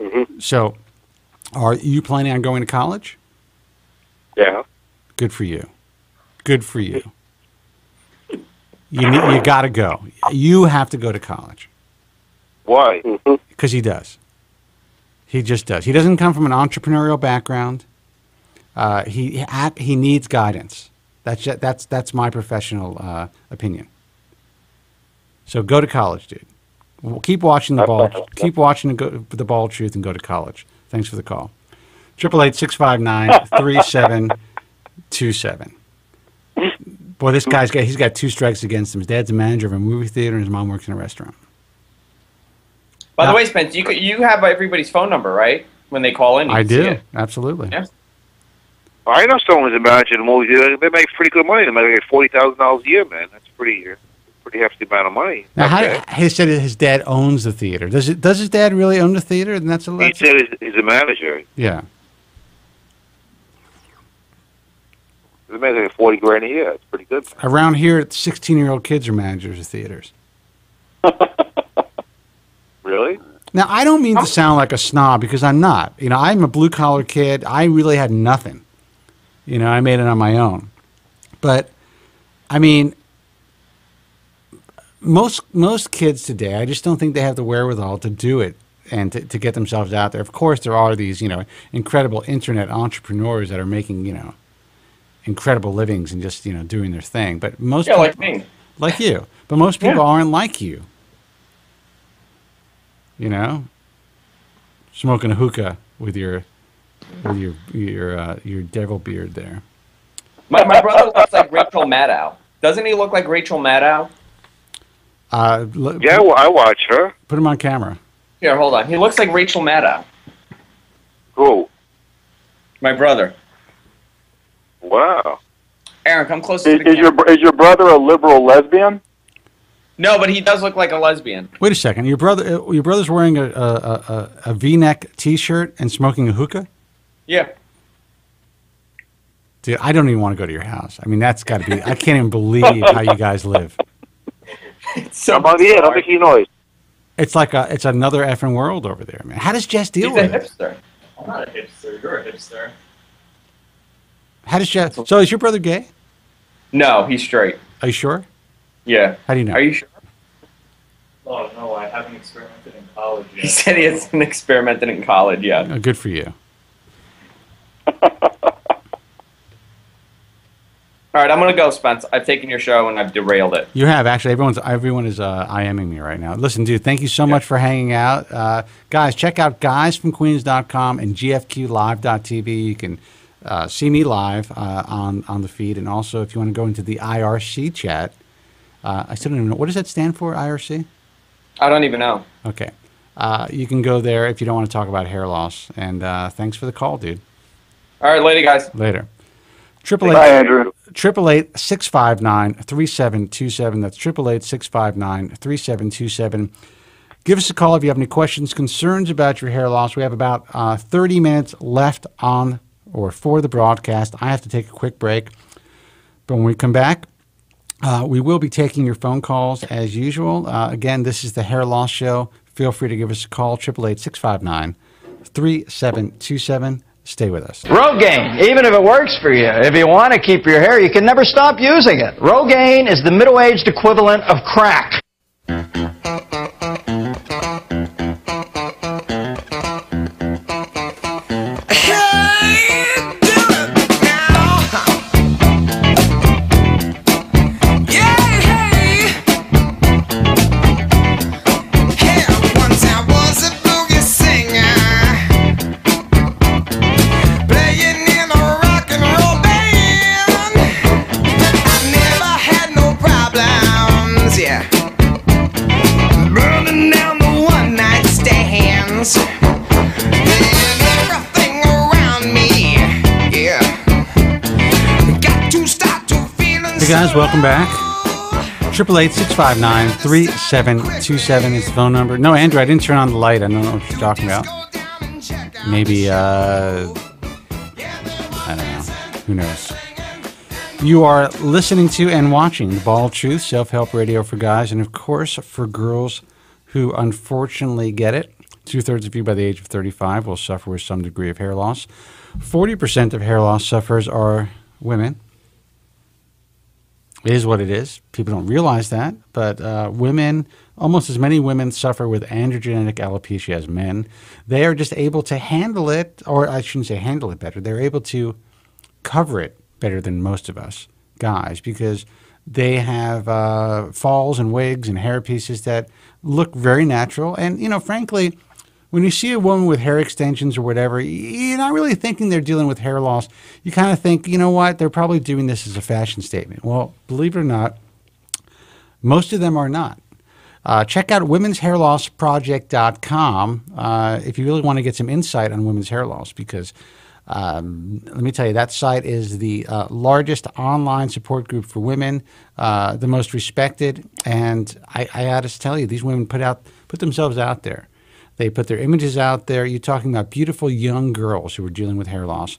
Mm-hmm. So, are you planning on going to college? Yeah. Good for you. Good for you. You got to go. You have to go to college. Why? Because he does. He just does. He doesn't come from an entrepreneurial background. He needs guidance. That's my professional opinion. So go to college, dude. Keep watching the ball. Keep watching the Bald Truth and go to college. Thanks for the call. 888-659-3727. Boy, this guy's got 2 strikes against him. His dad's a manager of a movie theater, and his mom works in a restaurant. By the way, Spence, you have everybody's phone number, right? When they call in, you I can see do. it. Absolutely. Yeah. I know someone's a manager in a movie theater. They make pretty good money. They make $40,000 a year, man. That's pretty hefty amount of money. Now, he said his dad owns the theater. Does his dad really own the theater? And that's He said he's a manager. Yeah. They make like $40,000 a year. It's pretty good. Around here, 16-year-old kids are managers of theaters. Really? Now, I don't mean to sound like a snob because I'm not. I'm a blue-collar kid. I really had nothing. I made it on my own. But, I mean, most kids today, I just don't think they have the wherewithal to do it and to get themselves out there. Of course, there are these, incredible internet entrepreneurs that are making, incredible livings and just, doing their thing. But most people, like me. Like you. But most people aren't like you. Smoking a hookah with your devil beard there. My brother looks like Rachel Maddow. Doesn't he look like Rachel Maddow? Yeah, I watch her. Put him on camera. Here, hold on. He looks like Rachel Maddow. Who? My brother. Wow. Aaron, come closer to the Is your brother a liberal lesbian? No, but he does look like a lesbian. Wait a second. Your brother's wearing a V-neck T-shirt and smoking a hookah? Yeah. Dude, I don't even want to go to your house. I mean, that's got to be. I can't even believe how you guys live. It's so don't make any noise. It's like it's another effing world over there, man. How does Jess deal with it? He's a hipster. I'm not a hipster. You're a hipster. How does Jess? So is your brother gay? No, he's straight. Are you sure? Yeah. How do you know? Are you sure? Oh, no, I haven't experimented in college yet. He said he hasn't experimented in college yet. Oh, good for you. All right, I'm gonna go, Spence. I've taken your show and I've derailed it. You have actually. Everyone is IMing me right now. Listen, dude, thank you so much for hanging out, guys. Check out guysfromqueens.com and gfqlive.tv. You can see me live on the feed, and also if you want to go into the IRC chat, I still don't even know what does that stand for. IRC? I don't even know. Okay, you can go there if you don't want to talk about hair loss. And thanks for the call, dude. All right, later, guys. Later. 888-659-3727. That's 888-659-3727. Give us a call if you have any questions, concerns about your hair loss. We have about 30 minutes left on or for the broadcast. I have to take a quick break. But when we come back, we will be taking your phone calls as usual. Again, this is the Hair Loss Show. Feel free to give us a call, 888-659-3727. Stay with us. Rogaine, even if it works for you, if you want to keep your hair, you can never stop using it. Rogaine is the middle-aged equivalent of crack. Hey guys, welcome back. 888-659-3727 is the phone number. No, Andrew, I didn't turn on the light. I don't know what you're talking about. Maybe, I don't know. Who knows? You are listening to and watching The Bald Truth, self-help radio for guys, and of course for girls who unfortunately get it. 2/3 of you by the age of 35 will suffer with some degree of hair loss. 40% of hair loss sufferers are women. It is what it is. People don't realize that, but women, almost as many women suffer with androgenetic alopecia as men. They are just able to handle it, or I shouldn't say handle it better. They're able to cover it better than most of us guys because they have falls and wigs and hair pieces that look very natural. And, you know, frankly, when you see a woman with hair extensions or whatever, you're not really thinking they're dealing with hair loss. You kind of think, you know what, they're probably doing this as a fashion statement. Well, believe it or not, most of them are not. Check out womenshairlossproject.com if you really want to get some insight on women's hair loss because let me tell you, that site is the largest online support group for women, the most respected. And I got to tell you, these women put themselves out there. They put their images out there. You're talking about beautiful young girls who are dealing with hair loss.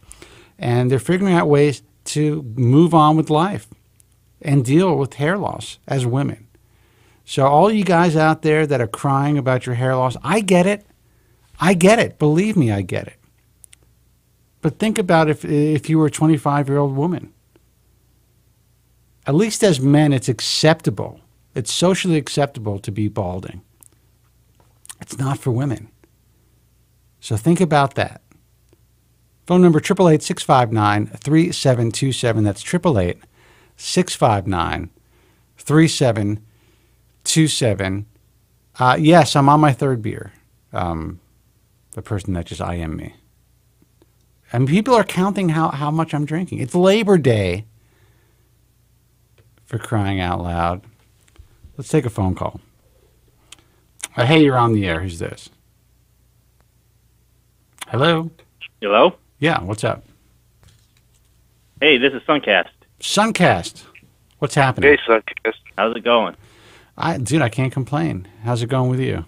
And they're figuring out ways to move on with life and deal with hair loss as women. So all you guys out there that are crying about your hair loss, I get it. I get it. Believe me, I get it. But think about if you were a 25-year-old woman. At least as men, it's acceptable. It's socially acceptable to be balding. It's not for women. So think about that. Phone number 888-659-3727. That's 888-659-3727. Yes, I'm on my third beer. The person that just IM'd me. And people are counting how much I'm drinking. It's Labor Day, for crying out loud. Let's take a phone call. Hey, you're on the air. Who's this? Hello? Hello? Yeah, what's up? Hey, this is Sunkast. Sunkast. What's happening? Hey, Sunkast. How's it going? Dude, I can't complain. How's it going with you?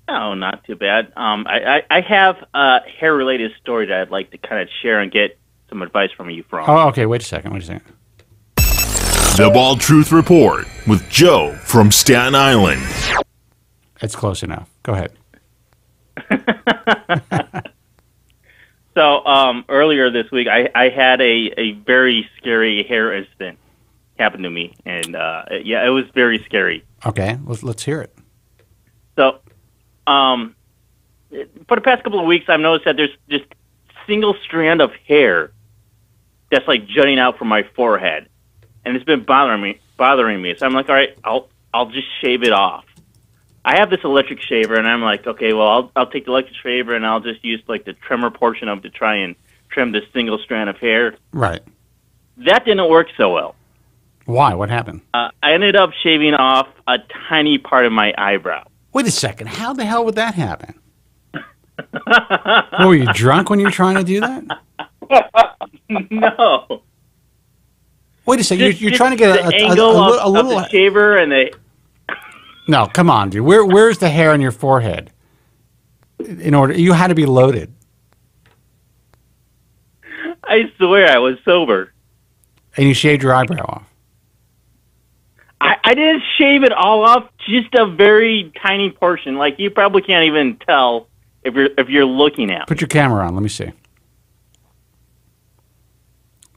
Oh, not too bad. I have a hair-related story that I'd like to kind of share and get some advice from you from. Oh, okay. Wait a second. The Bald Truth Report with Joe from Staten Island. It's close enough. Go ahead. So earlier this week, I had a very scary hair incident happen to me, and yeah, it was very scary. Okay, let's hear it. So, for the past couple of weeks, I've noticed that there's just single strand of hair that's like jutting out from my forehead, and it's been bothering me. So I'm like, all right, I'll just shave it off. I have this electric shaver, and I'm like, okay, well, I'll take the electric shaver, and I'll just use like the trimmer portion of it to try and trim this single strand of hair. Right. That didn't work so well. Why? What happened? I ended up shaving off a tiny part of my eyebrow. Wait a second. How the hell would that happen? Were you drunk when you were trying to do that? No. Wait a second. You're trying to get the angle a little of the shaver and the. No, come on, dude. Where's the hair on your forehead? In order, you had to be loaded. I swear I was sober. And you shaved your eyebrow off. I didn't shave it all off, just a very tiny portion. Like you probably can't even tell if you're looking at. Put your camera on. Let me see.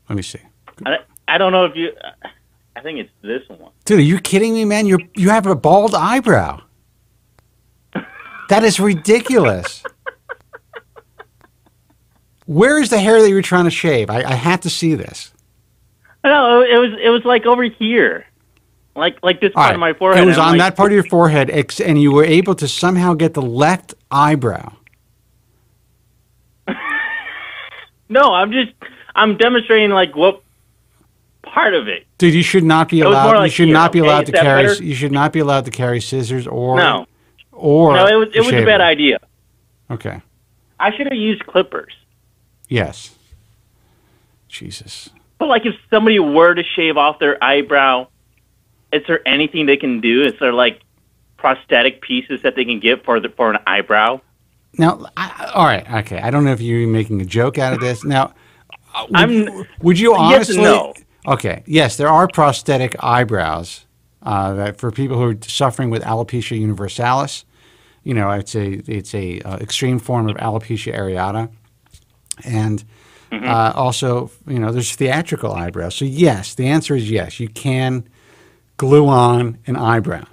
Let me see. I don't know if you. I think it's this one. Dude, are you kidding me, man? You have a bald eyebrow. That is ridiculous. Where is the hair that you were trying to shave? I had to see this. No, it was like over here. Like this part of my forehead. It was on that part of your forehead, and you were able to somehow get the left eyebrow. No, I'm demonstrating like what part of it. Dude, you should not be allowed. Like you should not be allowed to carry. Better? You should not be allowed to carry scissors or. No. Or no, it was a bad idea. Okay. I should have used clippers. Yes. Jesus. But like, if somebody were to shave off their eyebrow, is there anything they can do? Is there like prosthetic pieces that they can get for an eyebrow? Now, all right, okay. I don't know if you're making a joke out of this. Now, would you honestly? Yes and no. Okay. Yes, there are prosthetic eyebrows that for people who are suffering with alopecia universalis. You know, it's a extreme form of alopecia areata, and also, you know, there's theatrical eyebrows. So yes, the answer is yes. You can glue on an eyebrow.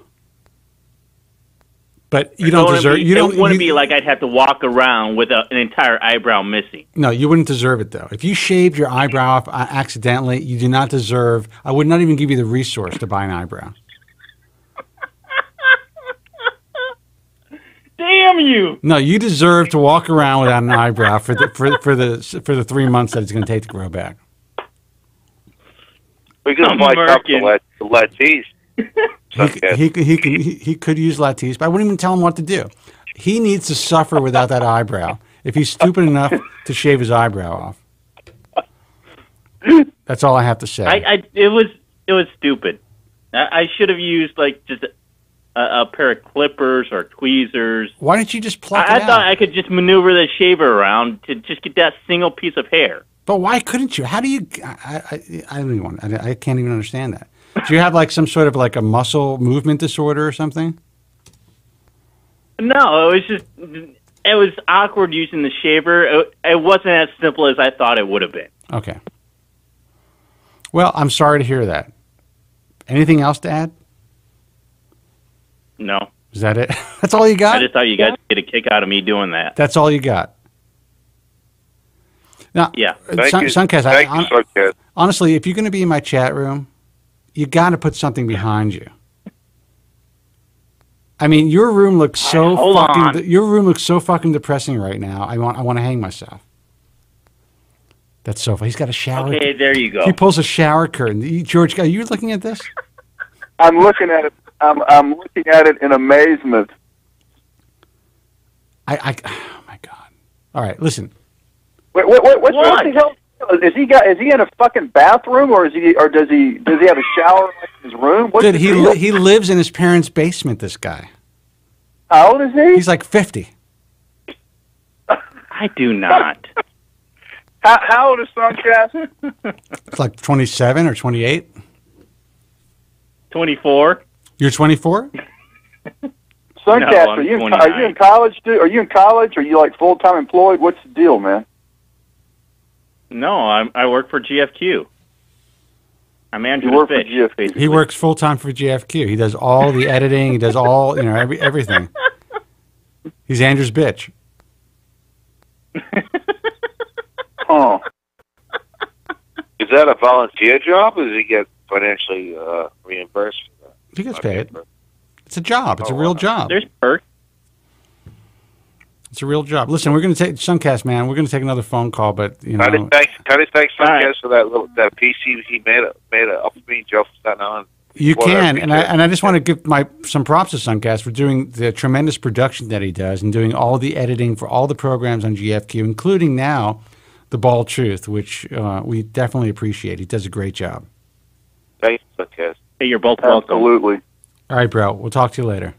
But you don't deserve. It wouldn't be like I'd have to walk around with an entire eyebrow missing. No, you wouldn't deserve it though. If you shaved your eyebrow off accidentally, you do not deserve. I would not even give you the resource to buy an eyebrow. Damn you! No, you deserve to walk around without an eyebrow for the 3 months that it's going to take to grow back. We could apply the Latisse. He could use Latisse, but I wouldn't even tell him what to do. He needs to suffer without that eyebrow if he's stupid enough to shave his eyebrow off. That's all I have to say. It was stupid. I should have used like just a pair of clippers or tweezers. Why didn't you just pluck it out? I thought I could just maneuver the shaver around to just get that single piece of hair. But why couldn't you? How do you? I don't even want. I can't even understand that. Do you have like some sort of like a muscle movement disorder or something? No, it was awkward using the shaver. It wasn't as simple as I thought it would have been. Okay. Well, I'm sorry to hear that. Anything else to add? No. Is that it? That's all you got? I just thought you guys would get a kick out of me doing that. That's all you got? Now, yeah. Sunkast, honestly, if you're going to be in my chat room, you got to put something behind you. I mean, your room looks so fucking depressing right now. I want to hang myself. That's so funny. He's got a shower. Okay, there you go. He pulls a shower curtain. George, are you looking at this? I'm looking at it. I'm looking at it in amazement. Oh my God! All right, listen. Wait, what the hell? Is he in a fucking bathroom or does he have a shower in his room? Dude, he lives in his parents' basement. This guy. How old is he? He's like 50. I do not. How old is Sunkast? It's like 27 or 28. 24. You're 24? Sunkast, no, are you in college, dude? Are you in college? Are you like full-time employed? What's the deal, man? No, I work for GFQ. I'm Andrew. You work for GFQ. He works full-time for GFQ. He does all the editing. He does all, everything. He's Andrew's bitch. Oh. that a volunteer job, or does he get financially reimbursed for that? He gets paid. It's a job. It's a real job. There's perks. It's a real job. Listen, we're going to take Sunkast, man. We're going to take another phone call, but you know. Can I thank Sunkast for that piece he made up for me, Joe from Staten Island? You can, and I just want to give some props to Sunkast for doing the tremendous production that he does and doing all the editing for all the programs on GFQ, including now The Bald Truth, which we definitely appreciate. He does a great job. Thanks, Sunkast. Hey, you're both welcome. Absolutely. All right, bro. We'll talk to you later.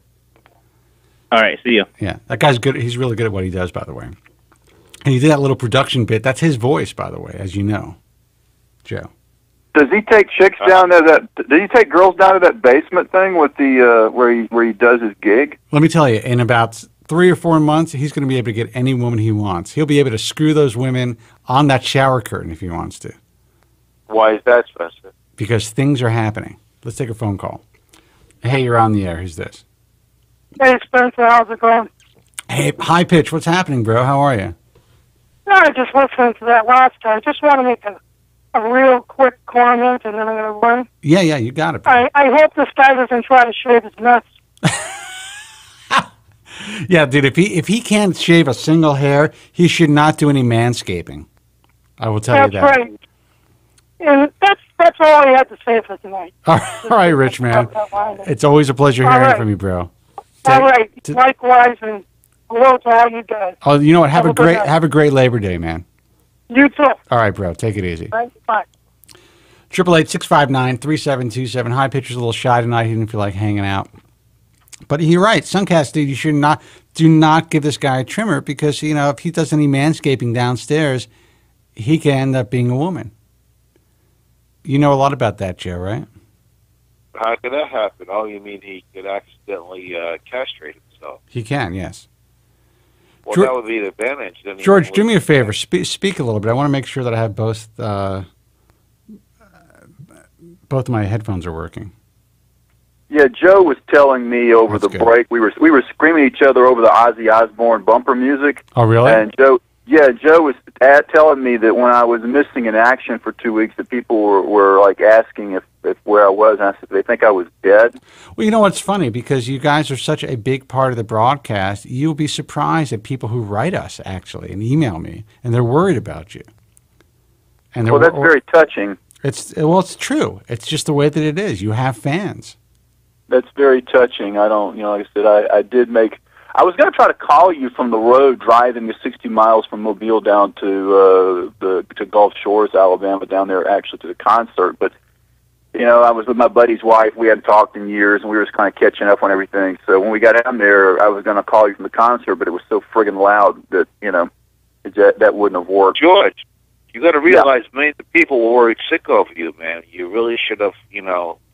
All right, see you. Yeah, that guy's good. He's really good at what he does, by the way. And he did that little production bit. That's his voice, by the way, as you know, Joe. Does he take chicks down to that? Does he take girls down to that basement thing with the where he does his gig? Let me tell you, in about 3 or 4 months, he's going to be able to get any woman he wants. He'll be able to screw those women on that shower curtain if he wants to. Why is that, Spencer? Because things are happening. Let's take a phone call. Hey, you're on the air. Who's this? Hey, Spencer, how's it going? Hey, High Pitch, what's happening, bro? How are you? No, I just listened to that last time. I just want to make a real quick comment, and then I'm going to run. Yeah, you got it. I hope this guy doesn't try to shave his nuts. Yeah, dude, if he can't shave a single hair, he should not do any manscaping. I will tell you that. That's right. And that's all I had to say for tonight. All right, Rich, man. It's always a pleasure hearing from you, bro. All right. Likewise, and hello to all you guys. Oh, you know what? Have a great Labor Day, man. You too. All right, bro. Take it easy. Thanks. Bye. 888-659-3727. High Pitcher's a little shy tonight. He didn't feel like hanging out. But you're right. Sunkast, dude, you should do not give this guy a trimmer because, you know, if he does any manscaping downstairs, he can end up being a woman. You know a lot about that, Joe, right? How could that happen? Oh, you mean he could accidentally castrate himself? He can, yes. Well, that would be the advantage. George, do me a favor. Speak a little bit. I want to make sure that I have both of my headphones are working. Yeah, Joe was telling me over the break we were screaming at each other over the Ozzy Osbourne bumper music. Oh, really? And Joe was telling me that when I was missing in action for 2 weeks, that people were like asking if where I was, and I said they think I was dead. Well, you know what's funny, because you guys are such a big part of the broadcast. You'll be surprised at people who write us actually and email me, and they're worried about you. And well, that's very touching. It's true. It's just the way that it is. You have fans. That's very touching. I don't, like I said, I was going to try to call you from the road driving the 60 miles from Mobile down to Gulf Shores, Alabama, down there actually to the concert. But, I was with my buddy's wife. We hadn't talked in years, and we were just kind of catching up on everything. So when we got down there, I was going to call you from the concert, but it was so friggin' loud that, that wouldn't have worked. George, you got to realize millions of people were worried sick over you, man. You really should have,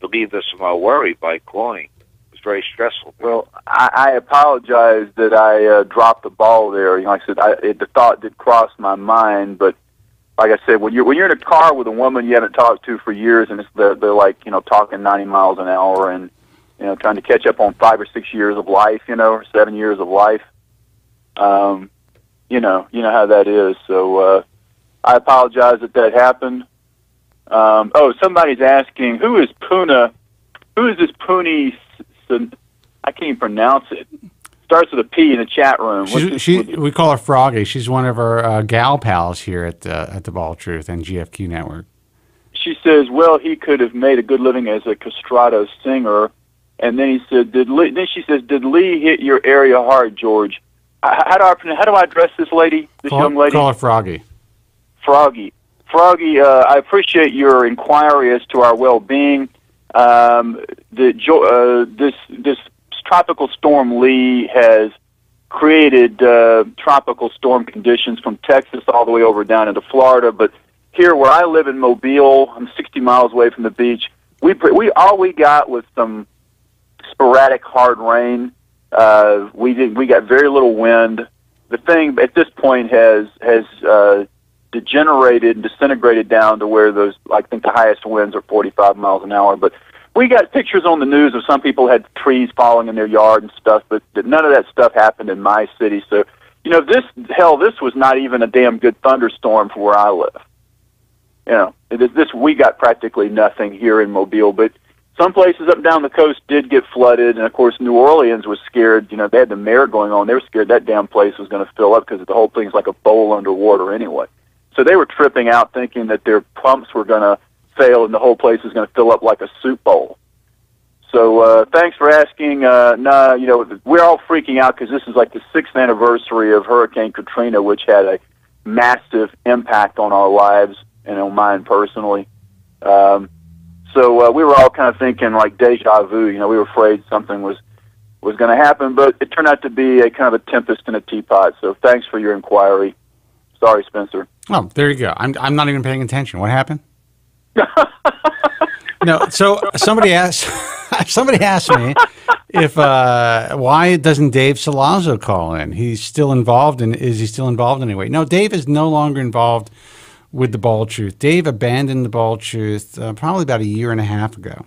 relieved us from our worry by calling. It was very stressful. Well, I apologize that I dropped the ball there. Like I said, the thought did cross my mind, but like I said, when you're in a car with a woman you haven't talked to for years, and they're like talking 90 miles an hour, and trying to catch up on 5 or 6 years of life, or 7 years of life, you know how that is. So I apologize that happened. Somebody's asking, who is Puna? Who is this Puni? I can't even pronounce it. Starts with a P in the chat room. We call her Froggy. She's one of our gal pals here at the Bald Truth and GFQ Network. She says, well, he could have made a good living as a castrato singer. And then he said, then she says, did Lee hit your area hard, George? How do I address this lady, young lady? Call her Froggy. Froggy, I appreciate your inquiry as to our well-being. This tropical storm Lee has created tropical storm conditions from Texas all the way over down into Florida. But here, where I live in Mobile, I'm 60 miles away from the beach. All we got was some sporadic hard rain. We got very little wind. The thing at this point has degenerated and disintegrated down to where I think the highest winds are 45 miles an hour. But we got pictures on the news of some people had trees falling in their yard and stuff, but none of that stuff happened in my city. So, this was not even a damn good thunderstorm for where I live. we got practically nothing here in Mobile, but some places up and down the coast did get flooded, and of course New Orleans was scared. They had the mayor going on. They were scared that damn place was going to fill up because the whole thing's like a bowl underwater anyway. So they were tripping out, thinking that their pumps were going to fail and the whole place was going to fill up like a soup bowl. So thanks for asking. We're all freaking out because this is like the 6th anniversary of Hurricane Katrina, which had a massive impact on our lives and on mine personally. So we were all kind of thinking like deja vu. We were afraid something was going to happen, but it turned out to be a kind of a tempest in a teapot. So thanks for your inquiry. Sorry, Spencer. Oh, there you go. I'm not even paying attention. What happened? No. So somebody asked me if why doesn't Dave Solazzo call in? He's still involved, and is he still involved anyway? No, Dave is no longer involved with the Bald Truth. Dave abandoned the Bald Truth probably about 1.5 years ago.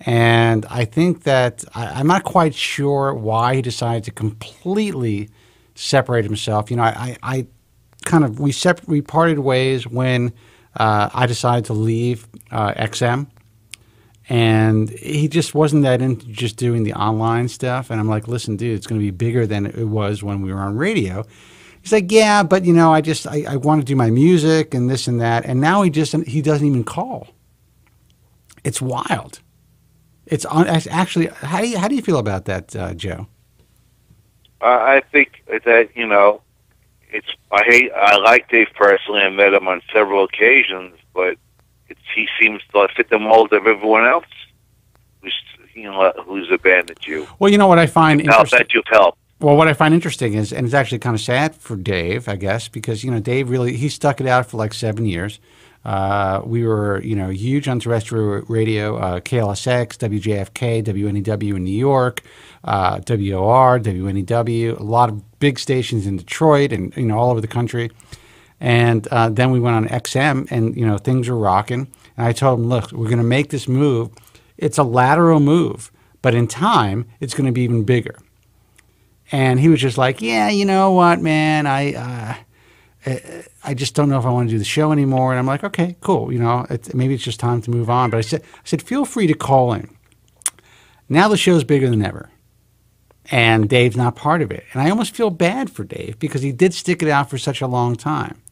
And I think that I'm not quite sure why he decided to completely separate himself. We parted ways when I decided to leave XM. And he just wasn't that into just doing the online stuff. And I'm like, listen, dude, it's going to be bigger than it was when we were on radio. He's like, yeah, but I want to do my music and this and that. And now he doesn't even call. It's wild. It's actually, how do you feel about that, Joe? I think that, I like Dave personally. I met him on several occasions, but he seems to fit the mold of everyone else who's abandoned you. Well, what I find interesting. That you've helped. Well, what I find interesting is, and it's actually kind of sad for Dave, I guess, because, Dave he stuck it out for like 7 years. We were, huge on terrestrial radio, KLSX, WJFK, WNEW in New York, WOR, WNEW, a lot of big stations in Detroit and, all over the country. And then we went on XM and, things were rocking. And I told him, look, we're going to make this move. It's a lateral move, but in time, it's going to be even bigger. And he was just like, yeah, you know what, man, I just don't know if I want to do the show anymore. And I'm like, okay, cool. Maybe it's just time to move on. But I said, feel free to call in. Now the show's bigger than ever. And Dave's not part of it. And I almost feel bad for Dave because he did stick it out for such a long time.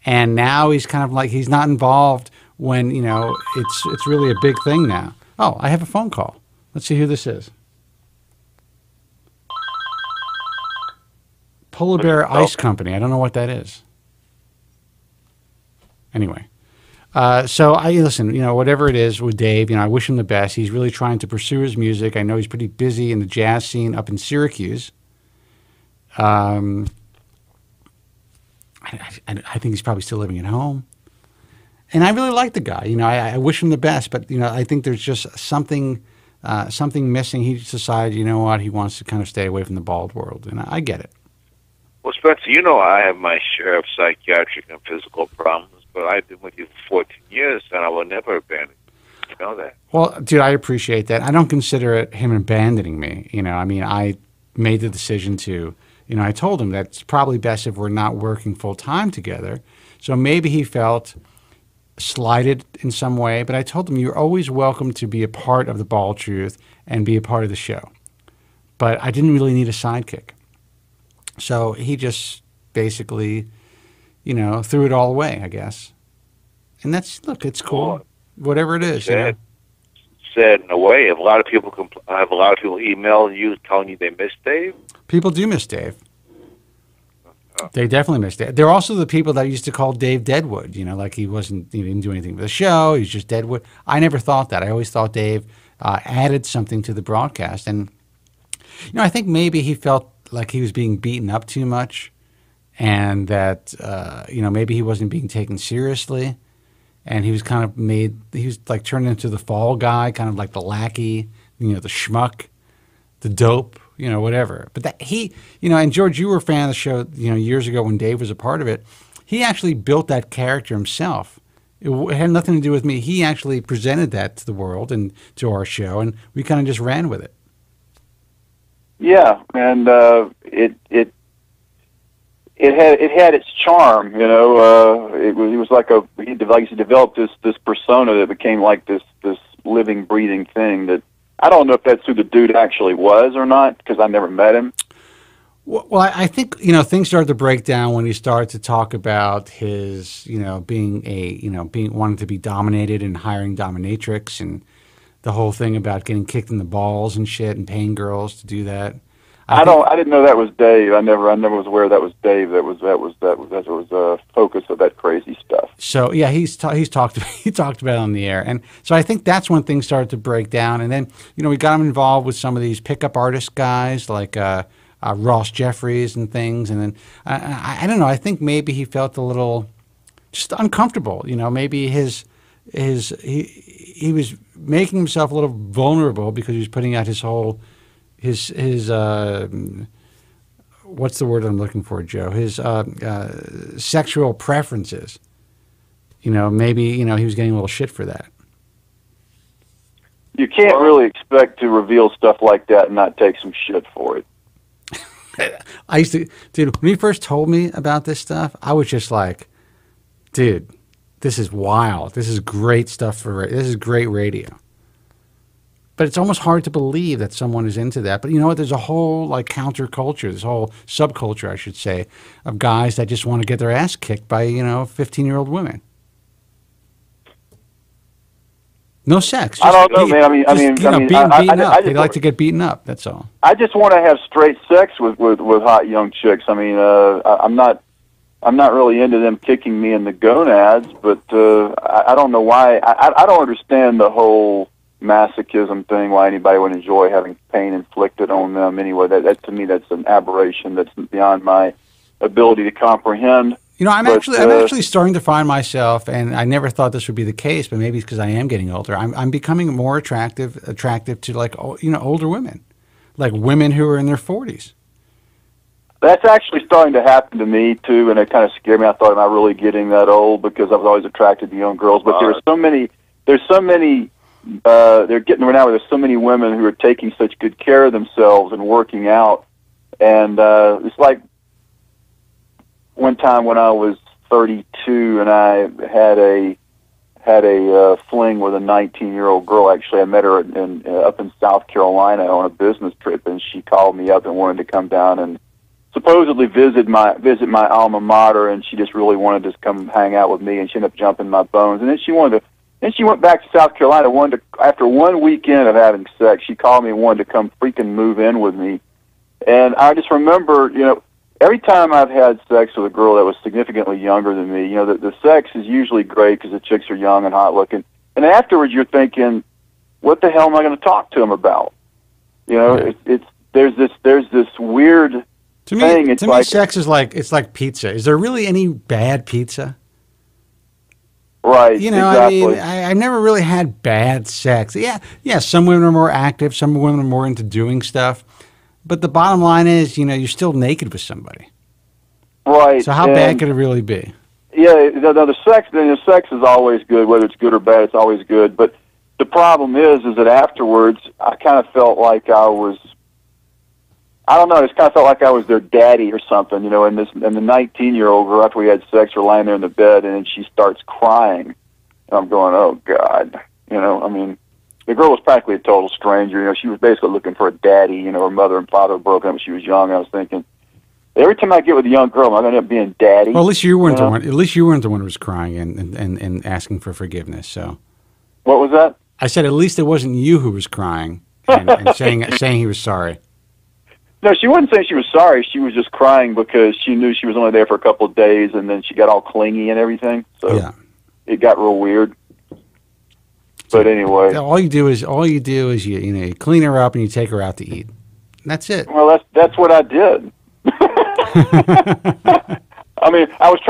And now he's kind of like, he's not involved when, it's really a big thing now. Oh, I have a phone call. Let's see who this is. Polar Bear Ice Company. I don't know what that is. Anyway. So listen, whatever it is with Dave, I wish him the best. He's really trying to pursue his music. I know he's pretty busy in the jazz scene up in Syracuse. I think he's probably still living at home. And I really like the guy. I wish him the best, but, I think there's just something missing. He just decided, he wants to kind of stay away from the bald world. And I get it. Well, Spencer, I have my share of psychiatric and physical problems, but I've been with you for 14 years, and I will never abandon you. You know that? Well, dude, I appreciate that. I don't consider it him abandoning me. I made the decision to, I told him that it's probably best if we're not working full-time together. So maybe he felt slighted in some way, but I told him you're always welcome to be a part of the Bald Truth and be a part of the show. But I didn't really need a sidekick. So he just basically, threw it all away, I guess. And it's cool. Whatever it is. Said in a way, have a lot of people email you telling you they miss Dave? People do miss Dave. They definitely miss Dave. They're also the people that used to call Dave Deadwood, like he didn't do anything with the show. He's just Deadwood. I never thought that. I always thought Dave added something to the broadcast. And, I think maybe he felt like he was being beaten up too much and that, maybe he wasn't being taken seriously. And he was like turned into the fall guy, kind of like the lackey, the schmuck, the dope, whatever. But that and George, you were a fan of the show, years ago when Dave was a part of it. He actually built that character himself. It had nothing to do with me. He actually presented that to the world and to our show, and we kind of just ran with it. it had its charm, you know. It was like he developed this persona that became like this living, breathing thing that I don't know if that's who the dude actually was or not, because I never met him. Well, I think, you know, things started to break down when he started to talk about his, you know, being wanting to be dominated and hiring dominatrix, and the whole thing about getting kicked in the balls and shit and paying girls to do that. I didn't know that was Dave. I never was aware that was Dave. That was a focus of that crazy stuff. So yeah, he talked about it on the air, and so I think that's when things started to break down. And then, you know, we got him involved with some of these pickup artist guys like Ross Jeffries and things. And then I don't know. I think maybe he felt a little just uncomfortable. You know, maybe he was making himself a little vulnerable because he was putting out his whole his what's the word I'm looking for, Joe? His sexual preferences. You know, maybe, you know, he was getting a little shit for that. You can't really expect to reveal stuff like that and not take some shit for it. I used to, dude, when he first told me about this stuff, I was just like, dude, this is wild. This is great stuff this is great radio. But it's almost hard to believe that someone is into that. But you know what? There's a whole like counterculture, this whole subculture, I should say, of guys that just want to get their ass kicked by, you know, 15-year-old women. No sex. I don't know, man. I mean, beaten up. They like to get beaten up. That's all. I just want to have straight sex with hot young chicks. I mean, I'm not really into them kicking me in the gonads, but I don't know why. I don't understand the whole masochism thing. Why anybody would enjoy having pain inflicted on them? Anyway, that to me, that's an aberration. That's beyond my ability to comprehend. You know, I'm actually starting to find myself, and I never thought this would be the case, but maybe it's because I am getting older. I'm becoming more attractive to, like, you know, older women, like women who are in their 40s. That's actually starting to happen to me too, and it kind of scared me. I thought, am I really getting that old? Because I was always attracted to young girls, but there's so many. They're getting right now where there's so many women who are taking such good care of themselves and working out, and it's like. One time when I was 32 and I had a fling with a 19-year-old girl. Actually, I met her up in South Carolina on a business trip, and she called me up and wanted to come down and supposedly visit my alma mater, and she just really wanted to come hang out with me, and she ended up jumping my bones. And then she went back to South Carolina. After one weekend of having sex, she called me and wanted to come freaking move in with me. And I just remember, you know, every time I've had sex with a girl that was significantly younger than me, you know, the sex is usually great because the chicks are young and hot looking. And afterwards, you're thinking, what the hell am I going to talk to them about? You know, there's this weird thing. To me, sex is like pizza. Is there really any bad pizza? Right. You know, exactly. I mean, I've never really had bad sex. Yeah. Some women are more active. Some women are more into doing stuff. But the bottom line is, you know, you're still naked with somebody. Right. So how bad could it really be? Yeah, the sex is always good, whether it's good or bad, it's always good. But the problem is that afterwards, I kind of felt like I was their daddy or something, you know, and the 19-year-old girl, after we had sex, we're lying there in the bed, and then she starts crying. And I'm going, oh, God. You know, I mean, the girl was practically a total stranger. You know, she was basically looking for a daddy. You know, her mother and father broke up when she was young. I was thinking, every time I get with a young girl, am I going to end up being daddy? Well, at least you weren't the one. At least you weren't the one who was crying and asking for forgiveness. So, what was that? I said at least it wasn't you who was crying and saying he was sorry. No, she wasn't saying she was sorry. She was just crying because she knew she was only there for a couple of days, and then she got all clingy and everything. So it got real weird. But anyway, all you do is you clean her up and you take her out to eat. And that's it. Well, that's what I did. I mean, I was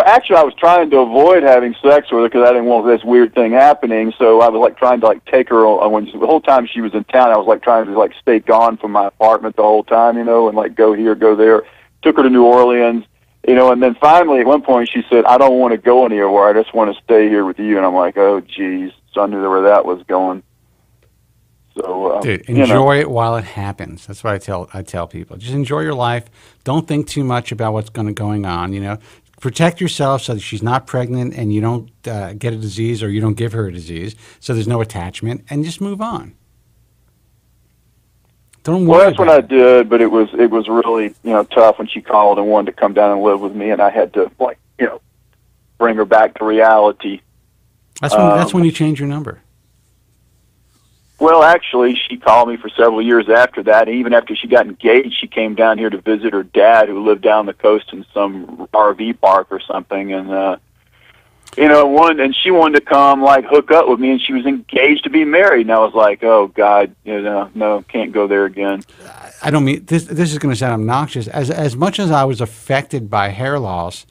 trying to avoid having sex with her because I didn't want this weird thing happening. So I was like trying to take her the whole time she was in town. I was like trying to stay gone from my apartment the whole time, you know, and go here, go there. Took her to New Orleans, you know, and then finally at one point she said, "I don't want to go anywhere. I just want to stay here with you." And I'm like, "Oh, geez." So I knew where that was going. So, dude, enjoy it while it happens. That's what I tell people. Just enjoy your life. Don't think too much about what's going on. You know, protect yourself so that she's not pregnant and you don't get a disease or you don't give her a disease. So there's no attachment, and just move on. Don't worry. Well, that's what I did, but it was really tough when she called and wanted to come down and live with me, and I had to bring her back to reality. That's when you change your number. Well, actually, she called me for several years after that. Even after she got engaged, she came down here to visit her dad, who lived down the coast in some RV park or something. And, and she wanted to come, hook up with me, and she was engaged to be married. And I was like, oh, God, no, can't go there again. I don't mean, this is going to sound obnoxious. As much as I was affected by hair loss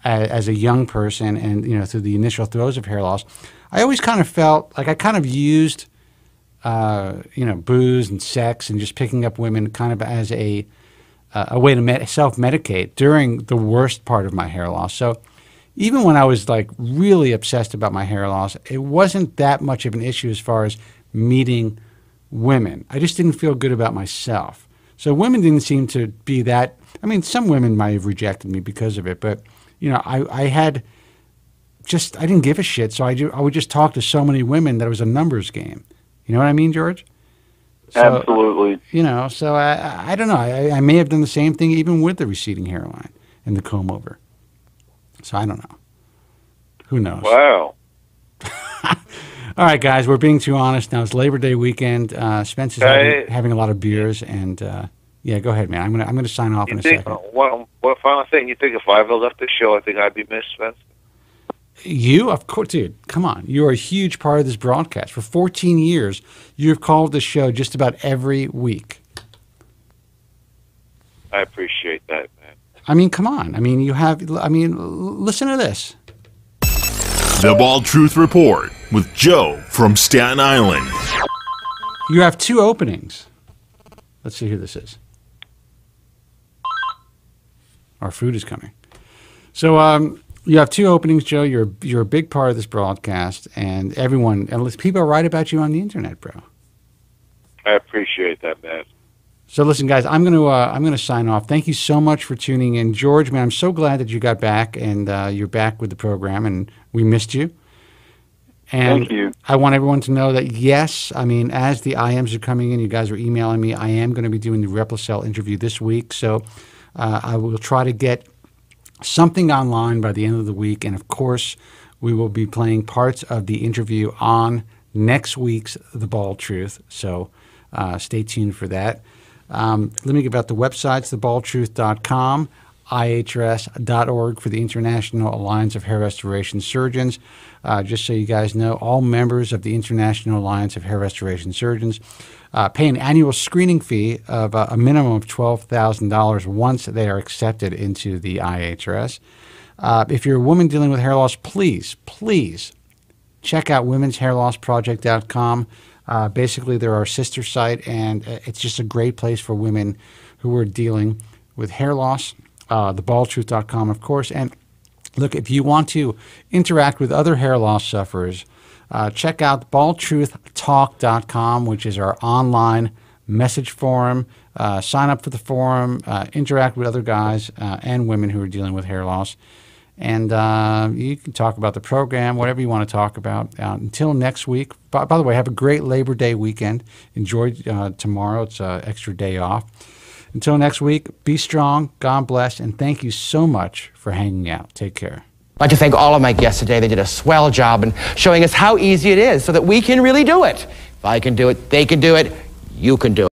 as a young person and, through the initial throes of hair loss, I always kind of felt like I kind of used booze and sex and just picking up women kind of as a way to self-medicate during the worst part of my hair loss. So even when I was really obsessed about my hair loss, it wasn't that much of an issue as far as meeting women. I just didn't feel good about myself. So women didn't seem to be that. I mean, some women might have rejected me because of it, but I didn't give a shit. So I would just talk to so many women that it was a numbers game. You know what I mean, George? So, absolutely. So I don't know. I may have done the same thing even with the receding hairline and the comb over. So I don't know. Who knows? Wow. All right, guys, we're being too honest now. It's Labor Day weekend. Spencer's having a lot of beers, and go ahead, man. I'm gonna sign off in a second. One final thing. You think if I ever left the show, I think I'd be missed, Spence? You, of course, dude, come on. You're a huge part of this broadcast. For 14 years, you've called this show just about every week. I appreciate that, man. I mean, come on. Listen to this. The Bald Truth Report with Joe from Staten Island. You have 2 openings. Let's see who this is. Our food is coming. So, you have 2 openings, Joe. You're a big part of this broadcast, and people write about you on the internet, bro. I appreciate that, man. So listen, guys, I'm gonna sign off. Thank you so much for tuning in, George. Man, I'm so glad that you got back and you're back with the program, and we missed you. And thank you. I want everyone to know that yes, as the IMs are coming in, you guys are emailing me. I am going to be doing the Replicell interview this week, so I will try to get something online by the end of the week, and of course we will be playing parts of the interview on next week's The Bald Truth, so stay tuned for that. Let me give out the websites: thebaldtruth.com, ihrs.org for the International Alliance of Hair Restoration Surgeons. Just so you guys know, all members of the International Alliance of Hair Restoration Surgeons pay an annual screening fee of a minimum of $12,000 once they are accepted into the IHRS. If you're a woman dealing with hair loss, please check out womenshairlossproject.com. Basically, they're our sister site, and it's just a great place for women who are dealing with hair loss. Thebaldtruth.com, of course. And look, if you want to interact with other hair loss sufferers, check out baldtruthtalk.com, which is our online message forum. Sign up for the forum, interact with other guys and women who are dealing with hair loss. And you can talk about the program, whatever you want to talk about. Until next week, by the way, have a great Labor Day weekend. Enjoy tomorrow. It's an extra day off. Until next week, be strong, God bless, and thank you so much for hanging out. Take care. I'd like to thank all of my guests today. They did a swell job in showing us how easy it is so that we can really do it. If I can do it, they can do it, you can do it.